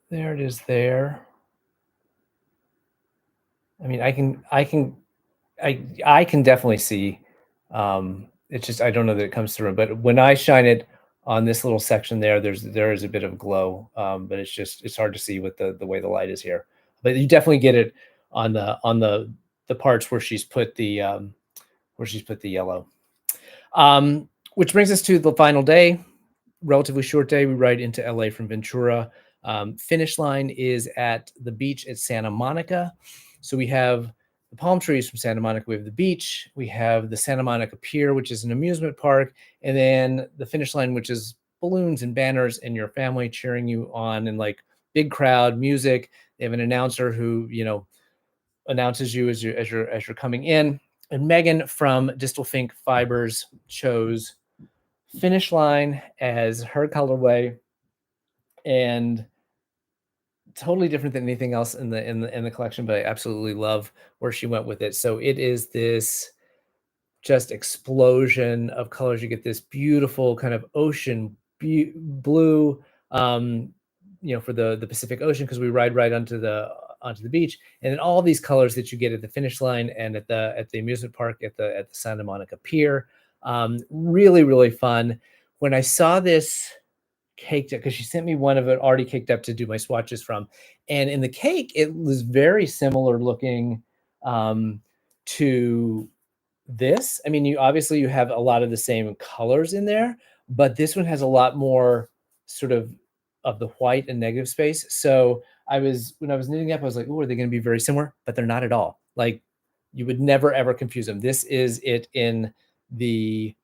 there it is there. I mean, I can definitely see. It's just, I don't know that it comes through, but when I shine it on this little section there is a bit of glow, but it's hard to see with the way the light is here. But you definitely get it on the parts where she's put the yellow. Which brings us to the final day, relatively short day. We ride into LA from Ventura. Finish line is at the beach at Santa Monica. So we have the palm trees from Santa Monica. We have the beach. We have the Santa Monica Pier, which is an amusement park. And then the finish line, which is balloons and banners and your family cheering you on, and like big crowd, music. They have an announcer who, announces you as you're coming in. And Megan from Distal Fink Fibers chose Finish Line as her colorway, and totally different than anything else in the collection, but I absolutely love where she went with it. So it is this just explosion of colors. You get this beautiful kind of ocean blue, for the Pacific Ocean, because we ride right onto the beach, and then all these colors that you get at the finish line and at the amusement park at the Santa Monica Pier. Really, really fun. When I saw this caked up, because she sent me one of it already caked up to do my swatches from, and in the cake it was very similar looking to this. I mean, you have a lot of the same colors in there, but this one has a lot more sort of the white and negative space. So when I was knitting up, I was like, oh, are they going to be very similar? But they're not at all. Like, you would never ever confuse them. This is it in the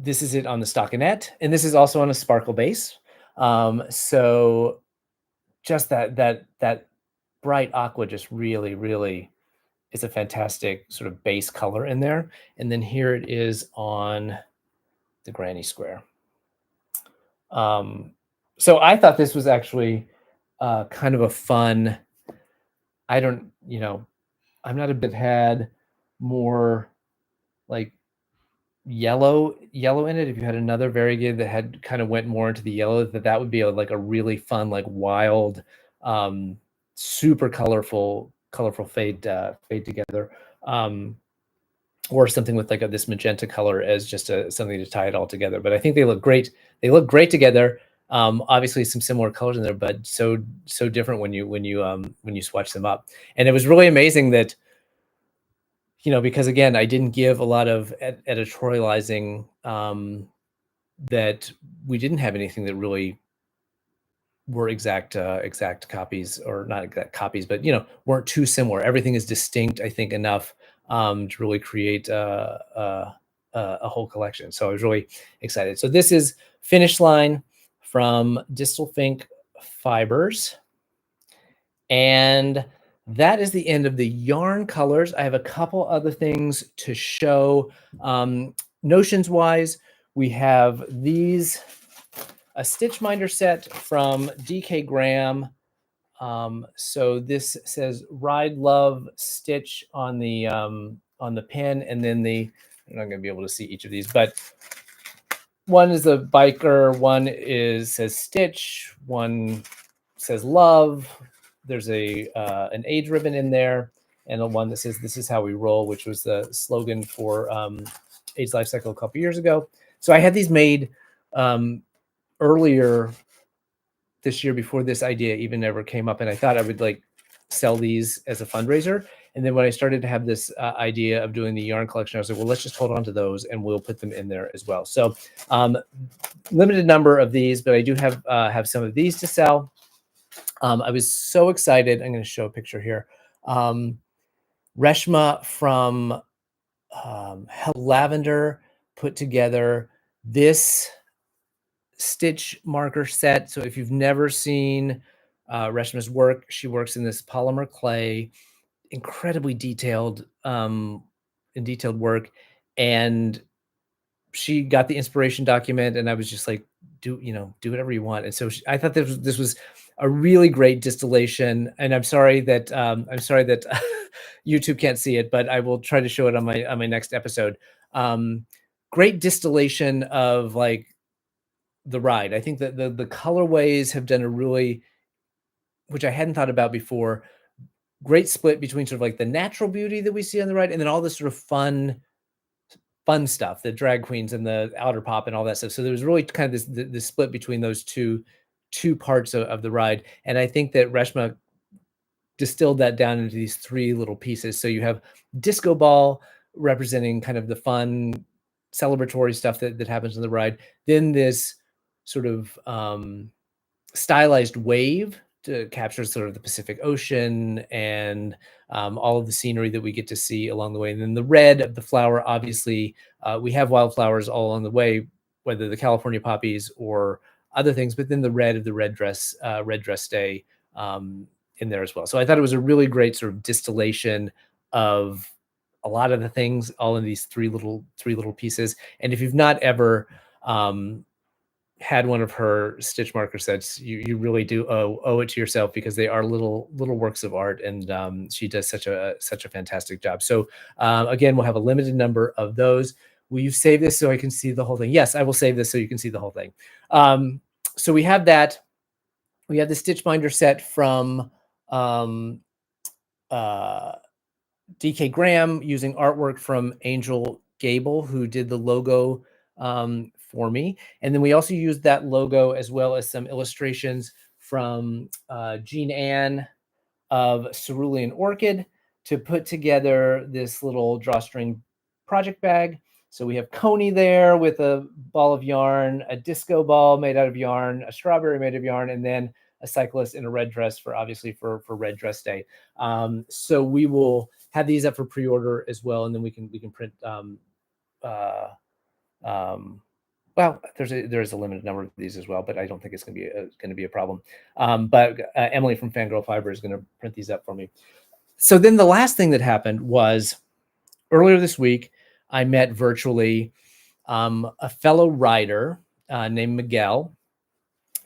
this is it on the stockinette, and this is also on a sparkle base. So just that bright aqua just really, really is a fantastic sort of base color in there. And then here it is on the granny square. So I thought this was actually kind of a fun, I've not a bit had more like yellow in it. If you had another variegated that had kind of went more into the yellow, that would be like a really fun, like wild, super colorful fade together, or something with like this magenta color as just something to tie it all together. But I think they look great. They look great together. Obviously some similar colors in there, but so different when you swatch them up. And it was really amazing that, because again, I didn't give a lot of editorializing, that we didn't have anything that really were exact copies, or not exact copies, but weren't too similar. Everything is distinct, I think, enough to really create a whole collection. So I was really excited. So this is Finish Line from Distal Fink Fibers, and that is the end of the yarn colors. I have a couple other things to show. Notions wise, we have these a stitch minder set from DK Graham. So this says Ride Love Stitch on the pin, and then I'm not going to be able to see each of these, but one is a biker, one says Stitch, one says Love. There's an age ribbon in there, and a one that says "This is how we roll," which was the slogan for AIDS Lifecycle a couple years ago. So I had these made earlier this year before this idea even ever came up, and I thought I would like sell these as a fundraiser. And then when I started to have this idea of doing the yarn collection, I was like, well, let's just hold on to those and we'll put them in there as well. So limited number of these, but I do have some of these to sell. I was so excited. I'm going to show a picture here. Reshma from Lavender put together this stitch marker set. So if you've never seen Reshma's work, she works in this polymer clay, incredibly detailed work. And she got the inspiration document, and I was just like, do whatever you want. And so I thought this was a really great distillation. And I'm sorry that YouTube can't see it, but I will try to show it on my next episode. Great distillation of like the ride. I think that the colorways have done a really, which I hadn't thought about before, great split between sort of like the natural beauty that we see on the ride and then all this sort of fun stuff, the drag queens and the outer pop and all that stuff. So there was really kind of this split between those two parts of the ride. And I think that Reshma distilled that down into these three little pieces. So you have disco ball representing kind of the fun celebratory stuff that happens on the ride. Then this sort of stylized wave to capture sort of the Pacific Ocean and all of the scenery that we get to see along the way. And then the red of the flower, obviously, we have wildflowers all along the way, whether the California poppies or other things, but then the red of the red dress day in there as well. So I thought it was a really great sort of distillation of a lot of the things all in these three little pieces. And if you've not ever had one of her stitch marker sets, you really do owe it to yourself, because they are little works of art, and she does such a fantastic job. So again, we'll have a limited number of those. Will you save this so I can see the whole thing? Yes, I will save this so you can see the whole thing. So we have that. We have the stitch binder set from DK Graham using artwork from Angel Gable, who did the logo for me. And then we also used that logo as well as some illustrations from Jean Ann of Cerulean Orchid to put together this little drawstring project bag. So we have Coney there with a ball of yarn, a disco ball made out of yarn, a strawberry made of yarn, and then a cyclist in a red dress for Red Dress Day. So we will have these up for pre-order as well, and then we can print. Well, there is a limited number of these as well, but I don't think it's going to be a problem. But Emily from Fangirl Fiber is going to print these up for me. So then the last thing that happened was earlier this week, I met virtually a fellow writer named Miguel,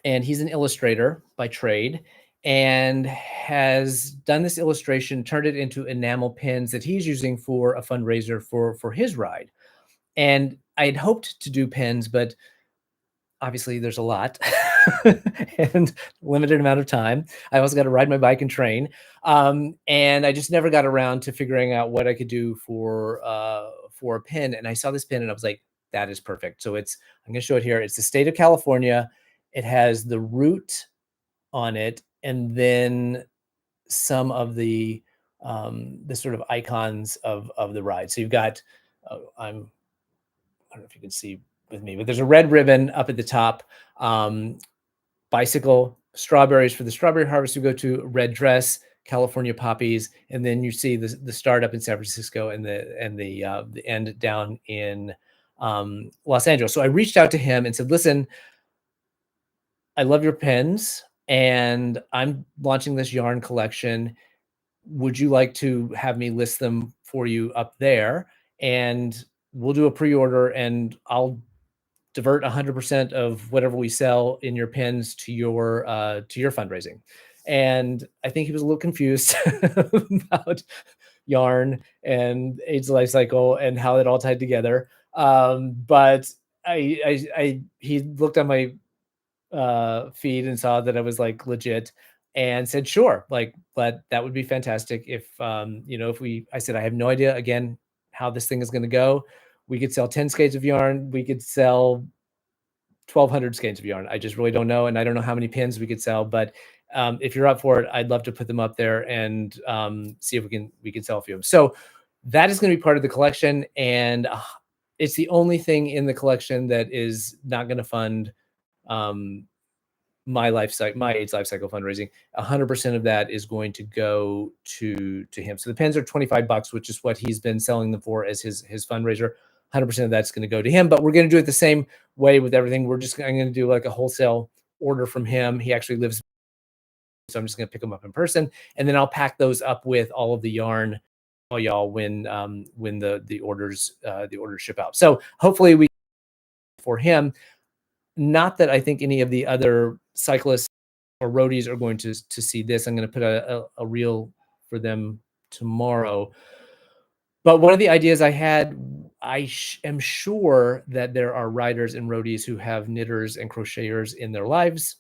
and he's an illustrator by trade and has done this illustration, turned it into enamel pins that he's using for a fundraiser for his ride. And I had hoped to do pins, but obviously there's a lot and limited amount of time. I also got to ride my bike and train. And I just never got around to figuring out what I could do for a pin. And I saw this pin and I was like, that is perfect. So I'm going to show it here. It's the state of California. It has the route on it, and then some of the sort of icons of the ride. So you've got, I don't know if you can see with me, but there's a red ribbon up at the top. Bicycle, strawberries for the strawberry harvest we go to, red dress, California poppies, and then you see the start up in San Francisco and the end down in Los Angeles. So I reached out to him and said, listen, I love your pens and I'm launching this yarn collection. Would you like to have me list them for you up there? And we'll do a pre-order and I'll divert 100% of whatever we sell in your pins to your fundraising. And I think he was a little confused about yarn and AIDS life cycle and how it all tied together. But he looked on my feed and saw that I was like legit and said, sure, like, but that would be fantastic if, I said, I have no idea again, how this thing is going to go. We could sell 10 skeins of yarn. We could sell 1,200 skeins of yarn. I just really don't know. And I don't know how many pins we could sell, but if you're up for it, I'd love to put them up there and see if we can sell a few of them. So that is going to be part of the collection. And it's the only thing in the collection that is not going to fund my AIDS life cycle fundraising. 100% of that is going to go to him. So the pens are $25, which is what he's been selling them for as his fundraiser. 100% of that's going to go to him, but we're going to do it the same way with everything. I'm going to do like a wholesale order from him. He actually lives, so I'm just going to pick them up in person, and then I'll pack those up with all of the yarn, all y'all, when the orders ship out. So hopefully we, for him, not that I think any of the other cyclists or roadies are going to see this. I'm going to put a reel for them tomorrow. But one of the ideas I had, I am sure that there are riders and roadies who have knitters and crocheters in their lives,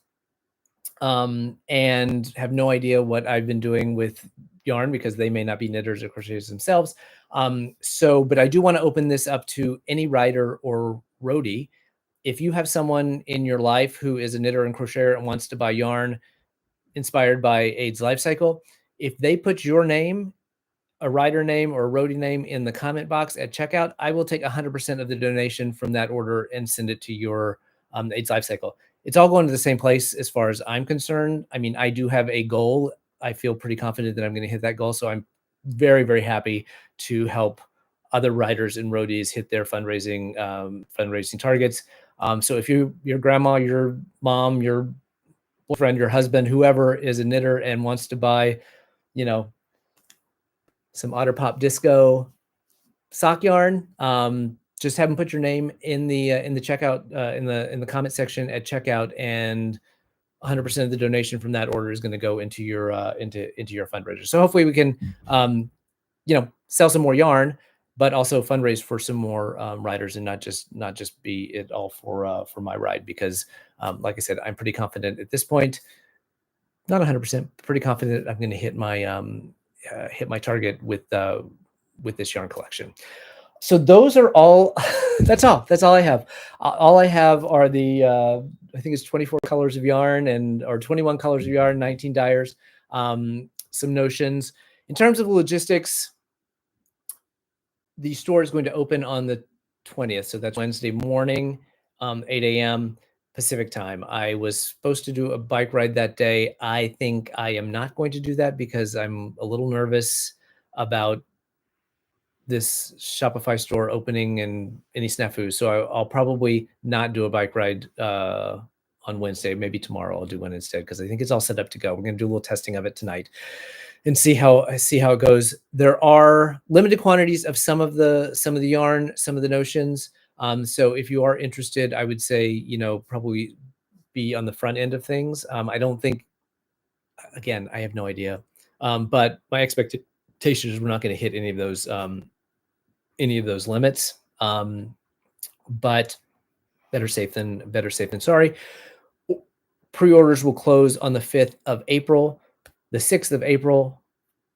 and have no idea what I've been doing with yarn because they may not be knitters or crocheters themselves. But I do want to open this up to any rider or roadie. If you have someone in your life who is a knitter and crocheter and wants to buy yarn inspired by AIDS life cycle, if they put your name, a rider name or a roadie name in the comment box at checkout, I will take 100% of the donation from that order and send it to your AIDS life cycle. It's all going to the same place as far as I'm concerned. I mean, I do have a goal. I feel pretty confident that I'm going to hit that goal. So I'm very, very happy to help other riders and roadies hit their fundraising targets. So if your grandma, your mom, your boyfriend, your husband, whoever is a knitter and wants to buy, some Otter Pop Disco sock yarn, just have them put your name in the checkout, in the comment section at checkout, and 100% of the donation from that order is going to go into your fundraiser. So hopefully we can sell some more yarn, but also fundraise for some more riders, and not just be it all for my ride, because like I said, I'm pretty confident at this point, not 100%, pretty confident I'm going to hit my target with this yarn collection. So those are all. That's all I have. All I have are the I think it's 24 colors of yarn or 21 colors of yarn, 19 dyers, some notions. In terms of logistics, the store is going to open on the 20th, so that's Wednesday morning, 8 a.m. Pacific time. I was supposed to do a bike ride that day. I think I am not going to do that because I'm a little nervous about this Shopify store opening and any snafus. So I'll probably not do a bike ride on Wednesday. Maybe tomorrow I'll do one instead, because I think it's all set up to go. We're going to do a little testing of it tonight and see how it goes. There are limited quantities of some of the yarn, some of the notions. So if you are interested, I would say, probably be on the front end of things. I don't think, again, I have no idea. But my expectation is we're not going to hit any of those limits. But better safe than sorry. Pre-orders will close on the 5th of April. The 6th of April,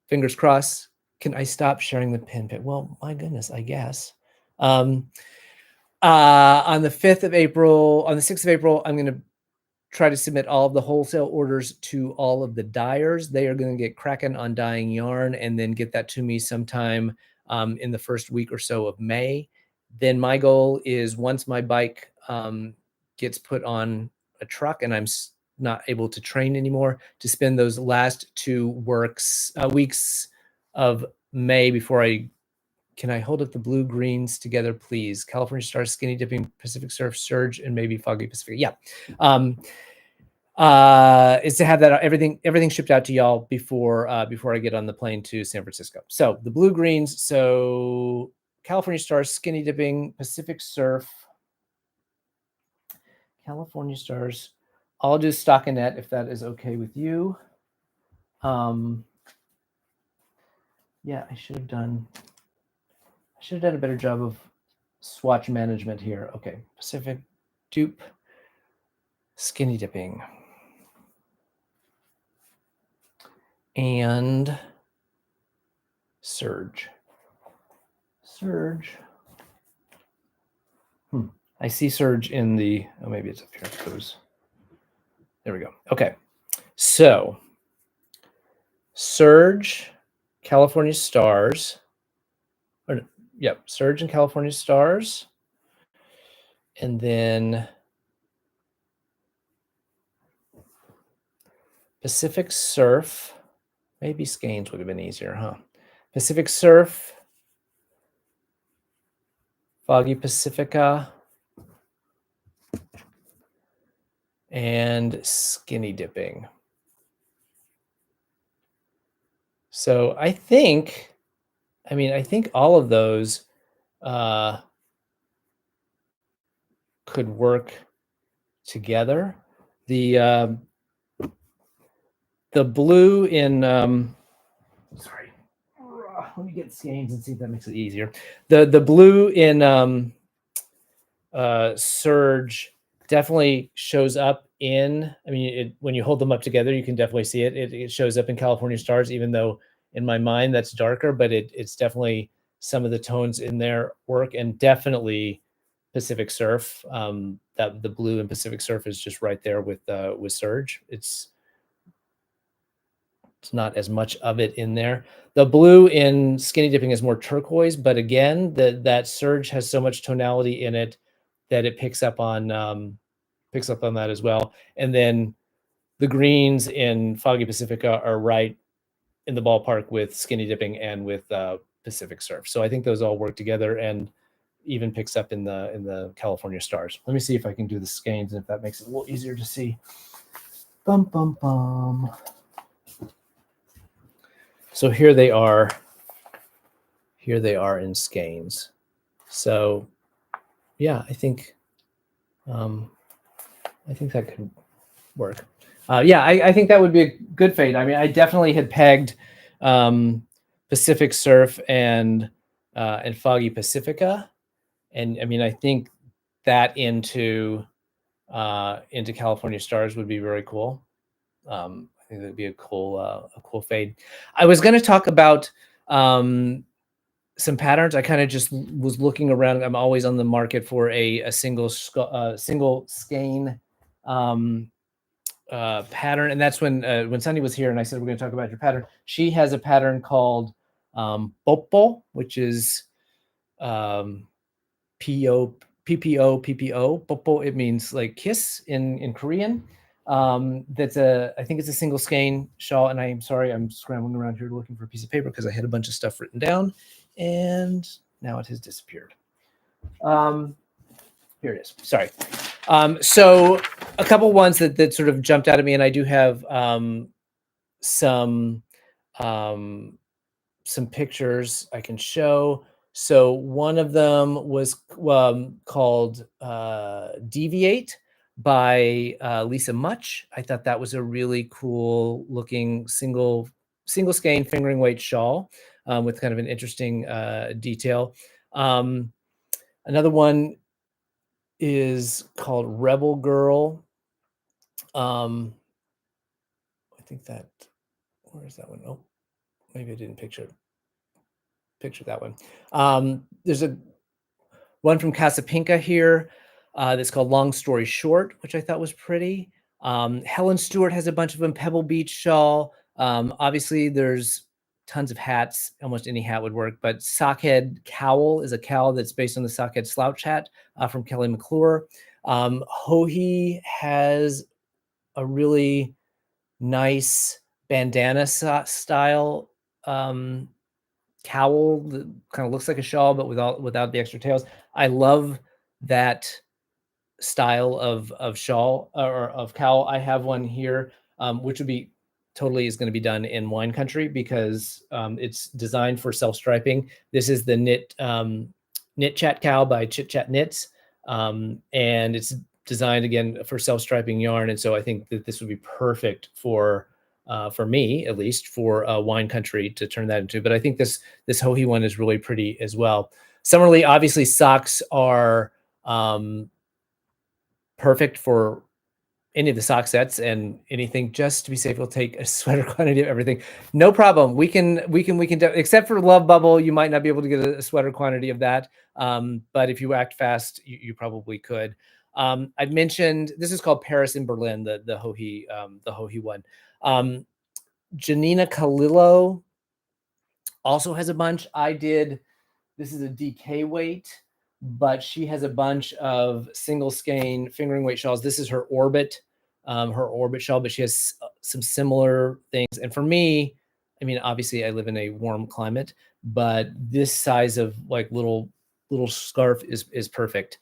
fingers crossed. Can I stop sharing the pin? Well, my goodness, I guess. On the 5th of April, on the 6th of April, I'm going to try to submit all of the wholesale orders to all of the dyers. They are going to get cracking on dyeing yarn and then get that to me sometime in the first week or so of May. Then my goal is, once my bike gets put on a truck and I'm not able to train anymore, to spend those last 2 weeks of May before can I hold up the blue greens together, please? California Star, Skinny Dipping, Pacific Surf, Surge, and maybe Foggy Pacific. Yeah. Is to have that everything shipped out to y'all before I get on the plane to San Francisco. So the blue greens, so California Star, Skinny Dipping, Pacific Surf, California Stars. I'll do stockinette if that is okay with you. Yeah, I should have done a better job of swatch management here. Okay, Pacific dupe, skinny dipping, and surge. Surge. I see surge in the, oh, maybe it's up here. It goes. There we go. Okay. So surge, California Stars. Or, yep, surge and California Stars. And then Pacific Surf. Maybe skeins would have been easier, huh? Pacific Surf, Foggy Pacifica, and skinny dipping. So I think all of those could work together. The blue in sorry, let me get skeins and see if that makes it easier. The blue in surge definitely shows up in, I mean, when you hold them up together, you can definitely see it. It shows up in California Stars, even though in my mind that's darker, but it's definitely some of the tones in there work, and definitely Pacific Surf. That the blue in Pacific Surf is just right there with surge. It's not as much of it in there. The blue in skinny dipping is more turquoise, but again, that surge has so much tonality in it that it picks up on that as well. And then the greens in Foggy Pacifica are right in the ballpark with skinny dipping and with Pacific Surf. So I think those all work together, and even picks up in the California Stars. Let me see if I can do the skeins and if that makes it a little easier to see. Bum bum bum. So here they are. Here they are in skeins. So yeah, I think that could work. Yeah, I think that would be a good fade. I mean, I definitely had pegged Pacific Surf and Foggy Pacifica, and I mean, I think that into California Stars would be very cool. I think that'd be a cool fade. I was going to talk about some patterns. I kind of just was looking around. I'm always on the market for a single skein pattern, and that's when Sunny was here and I said we're going to talk about your pattern. She has a pattern called Popo, which is PPO. Popo, it means like kiss in Korean. That's I think it's a single skein shawl, and I'm sorry, I'm scrambling around here looking for a piece of paper because I had a bunch of stuff written down, and now it has disappeared. Here it is. Sorry. So a couple ones that sort of jumped out at me, and I do have some pictures I can show. So one of them was called Deviate by Lisa Much. I thought that was a really cool looking single skein fingering weight shawl with kind of an interesting detail. Another one is called Rebel Girl. I think that, where is that one? Oh, maybe I didn't picture that one. There's a one from Casapinka here that's called Long Story Short, which I thought was pretty. Helen Stewart has a bunch of them. Pebble Beach shawl. Obviously, there's tons of hats. Almost any hat would work, but Sockhead Cowl is a cowl that's based on the Sockhead slouch hat from Kelly McClure. Hohi has a really nice bandana style cowl that kind of looks like a shawl, but without the extra tails. I love that style of shawl or of cowl. I have one here, which would be totally is going to be done in wine country because it's designed for self-striping. This is the knit chat cowl by Chit Chat Knits, and it's designed again for self-striping yarn, and so I think that this would be perfect for me, at least, for wine country to turn that into. But I think this Hohi one is really pretty as well. Summerly, obviously, socks are perfect for any of the sock sets, and anything. Just to be safe, we'll take a sweater quantity of everything. No problem. We can except for Love Bubble, you might not be able to get a sweater quantity of that. But if you act fast, you probably could. I've mentioned this is called Paris in Berlin, the Hohi one. Janina Kalilo also has a bunch. This is a DK weight, but she has a bunch of single skein fingering weight shawls. This is her orbit shawl, but she has some similar things. And for me, I mean, obviously I live in a warm climate, but this size of like little scarf is perfect.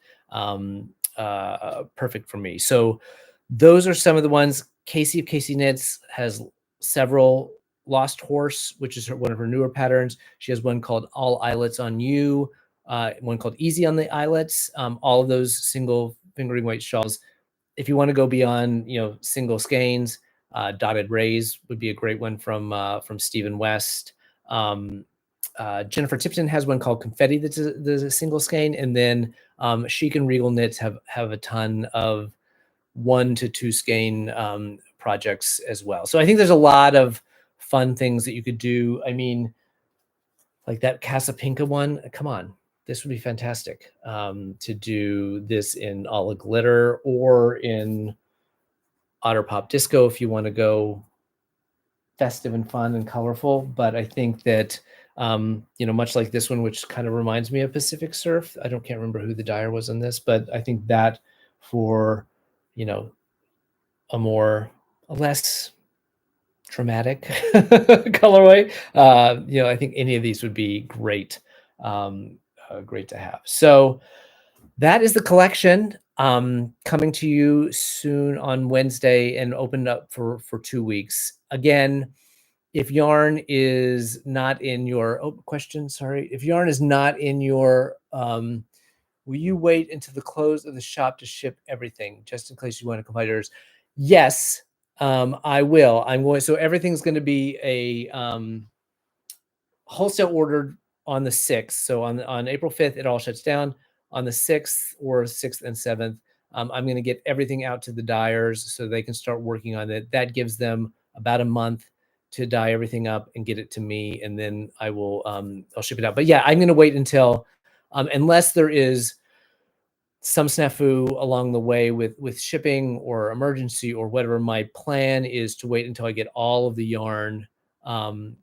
Perfect for me. So those are some of the ones. Casey of Casey Knits has several. Lost Horse, which is one of her newer patterns. She has one called All Eyelets on You, one called Easy on the Eyelets. All of those single fingering weight shawls. If you want to go beyond, single skeins, Dotted Rays would be a great one from Stephen West. Jennifer Tipton has one called Confetti that's a single skein, and then Chic and Regal Knits have a ton of 1 to 2 skein projects as well. So I think there's a lot of fun things that you could do. I mean, like that Casapinka one, come on, this would be fantastic to do this in Alla Glitter or in Otter Pop Disco if you want to go festive and fun and colorful. But I think that, much like this one, which kind of reminds me of Pacific Surf, can't remember who the dyer was on this, but I think that for, a less dramatic colorway, I think any of these would be great, great to have. So that is the collection coming to you soon on Wednesday and opened up for 2 weeks. Again, if yarn is not in your if yarn is not in your will you wait until the close of the shop to ship everything, just in case you want to comply to orders? Yes, I will. I'm going. So everything's going to be a wholesale ordered on the 6th. So on April 5th, it all shuts down. On the 6th or 6th and 7th, I'm going to get everything out to the dyers so they can start working on it. That gives them about a month to dye everything up and get it to me, and then I'll ship it out. But yeah, I'm going to wait until unless there is some snafu along the way with shipping or emergency or whatever. My plan is to wait until I get all of the yarn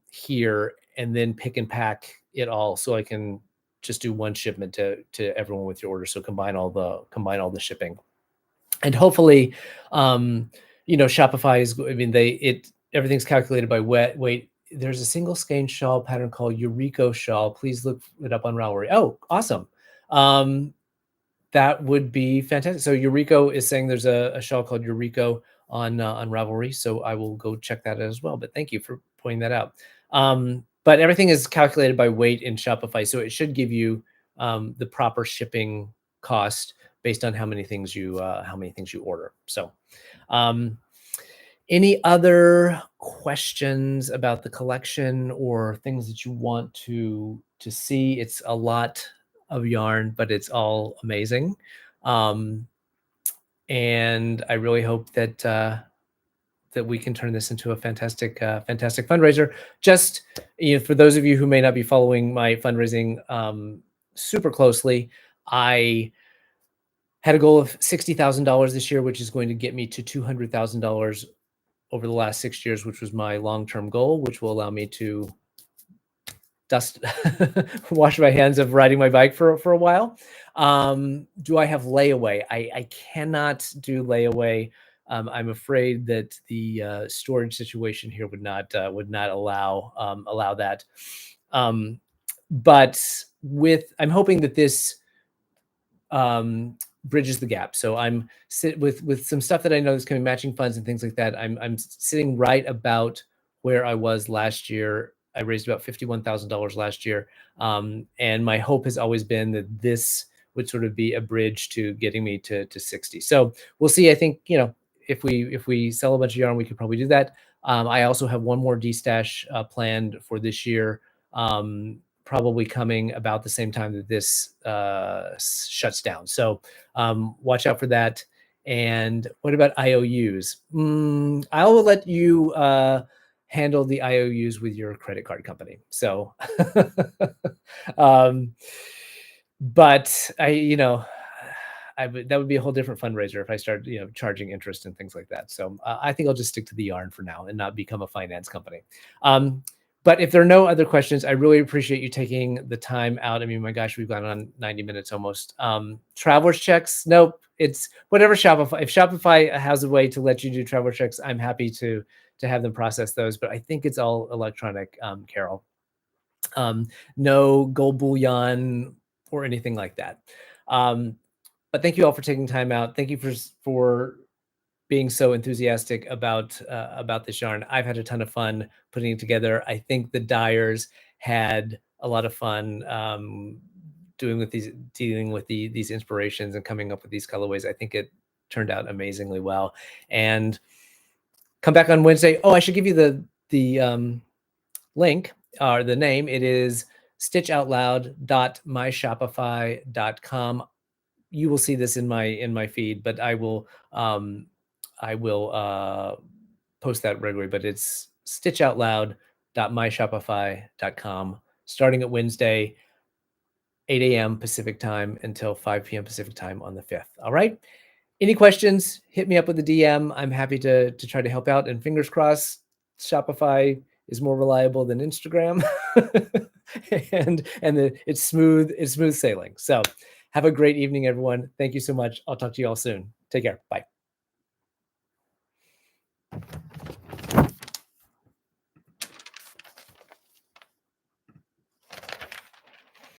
here and then pick and pack it all, so I can just do one shipment to everyone with your order. So combine all the shipping, and hopefully, Shopify is. I mean, everything's calculated by weight. There's a single skein shawl pattern called Eureka shawl. Please look it up on Ravelry. Oh, awesome. That would be fantastic. So Eureka is saying there's a shawl called Eureka on Ravelry. So I will go check that out as well. But thank you for pointing that out. But everything is calculated by weight in Shopify. So it should give you the proper shipping cost based on how many things you order. So any other questions about the collection or things that you want to see? It's a lot of yarn, but it's all amazing. And I really hope that that we can turn this into a fantastic fundraiser. Just for those of you who may not be following my fundraising super closely, I had a goal of $60,000 this year, which is going to get me to $200,000 over the last 6 years, which was my long-term goal, which will allow me to wash my hands of riding my bike for a while. Do I have layaway? I cannot do layaway. I'm afraid that the storage situation here would not allow that. But I'm hoping that this bridges the gap. So I'm with some stuff that I know is coming, matching funds and things like that. I'm sitting right about where I was last year. I raised about $51,000 last year. And my hope has always been that this would sort of be a bridge to getting me to 60. So we'll see. I think, if we sell a bunch of yarn, we could probably do that. I also have one more destash planned for this year, probably coming about the same time that this shuts down. So watch out for that. And what about IOUs? I will let you handle the IOUs with your credit card company. So, but that would be a whole different fundraiser if I start, charging interest and things like that. So I think I'll just stick to the yarn for now and not become a finance company. But if there are no other questions, I really appreciate you taking the time out. I mean, my gosh, we've gone on 90 minutes almost. Traveler's checks, nope. It's whatever Shopify. If Shopify has a way to let you do traveler checks, I'm happy to have them process those. But I think it's all electronic, Carol. No gold bullion or anything like that. But thank you all for taking time out. Thank you for being so enthusiastic about this yarn. I've had a ton of fun putting it together. I think the dyers had a lot of fun dealing with these inspirations and coming up with these colorways. I think it turned out amazingly well. And come back on Wednesday. Oh, I should give you the link or the name. It is stitchoutloud.myshopify.com. You will see this in my feed, but I will post that regularly. But it's stitchoutloud.myshopify.com, starting at Wednesday, 8 a.m. Pacific time until 5 p.m. Pacific time on the 5th. All right. Any questions? Hit me up with a DM. I'm happy to try to help out. And fingers crossed, Shopify is more reliable than Instagram, and it's smooth sailing. So have a great evening, everyone. Thank you so much. I'll talk to you all soon. Take care. Bye.